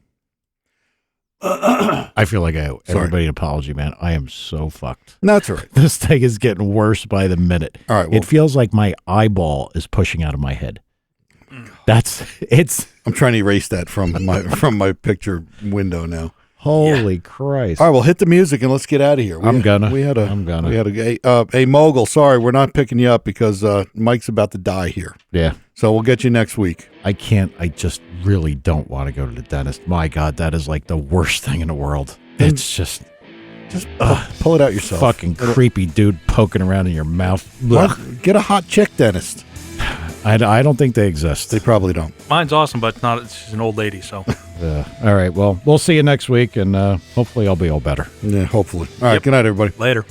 S1: I feel like I owe everybody an apology, man. I am so fucked.
S2: No, that's all right.
S1: This thing is getting worse by the minute.
S2: All right. Well,
S1: It feels like my eyeball is pushing out of my head. It's
S2: I'm trying to erase that from my picture window now.
S1: holy Christ.
S2: All right, well, hit the music and let's get out of here.
S1: I'm gonna.
S2: We had a Mogul. Sorry, we're not picking you up because Mike's about to die here.
S1: Yeah.
S2: So we'll get you next week.
S1: I just really don't want to go to the dentist. My God, that is like the worst thing in the world. It's just
S2: Pull it out yourself.
S1: fucking creepy dude poking around in your mouth. Ugh.
S2: Get a hot chick dentist.
S1: I don't think they exist.
S2: They probably don't.
S3: Mine's awesome, but she's an old lady, so.
S1: All right. Well, we'll see you next week, and hopefully I'll be all better.
S2: Yeah, hopefully. All right. Good night, everybody.
S3: Later.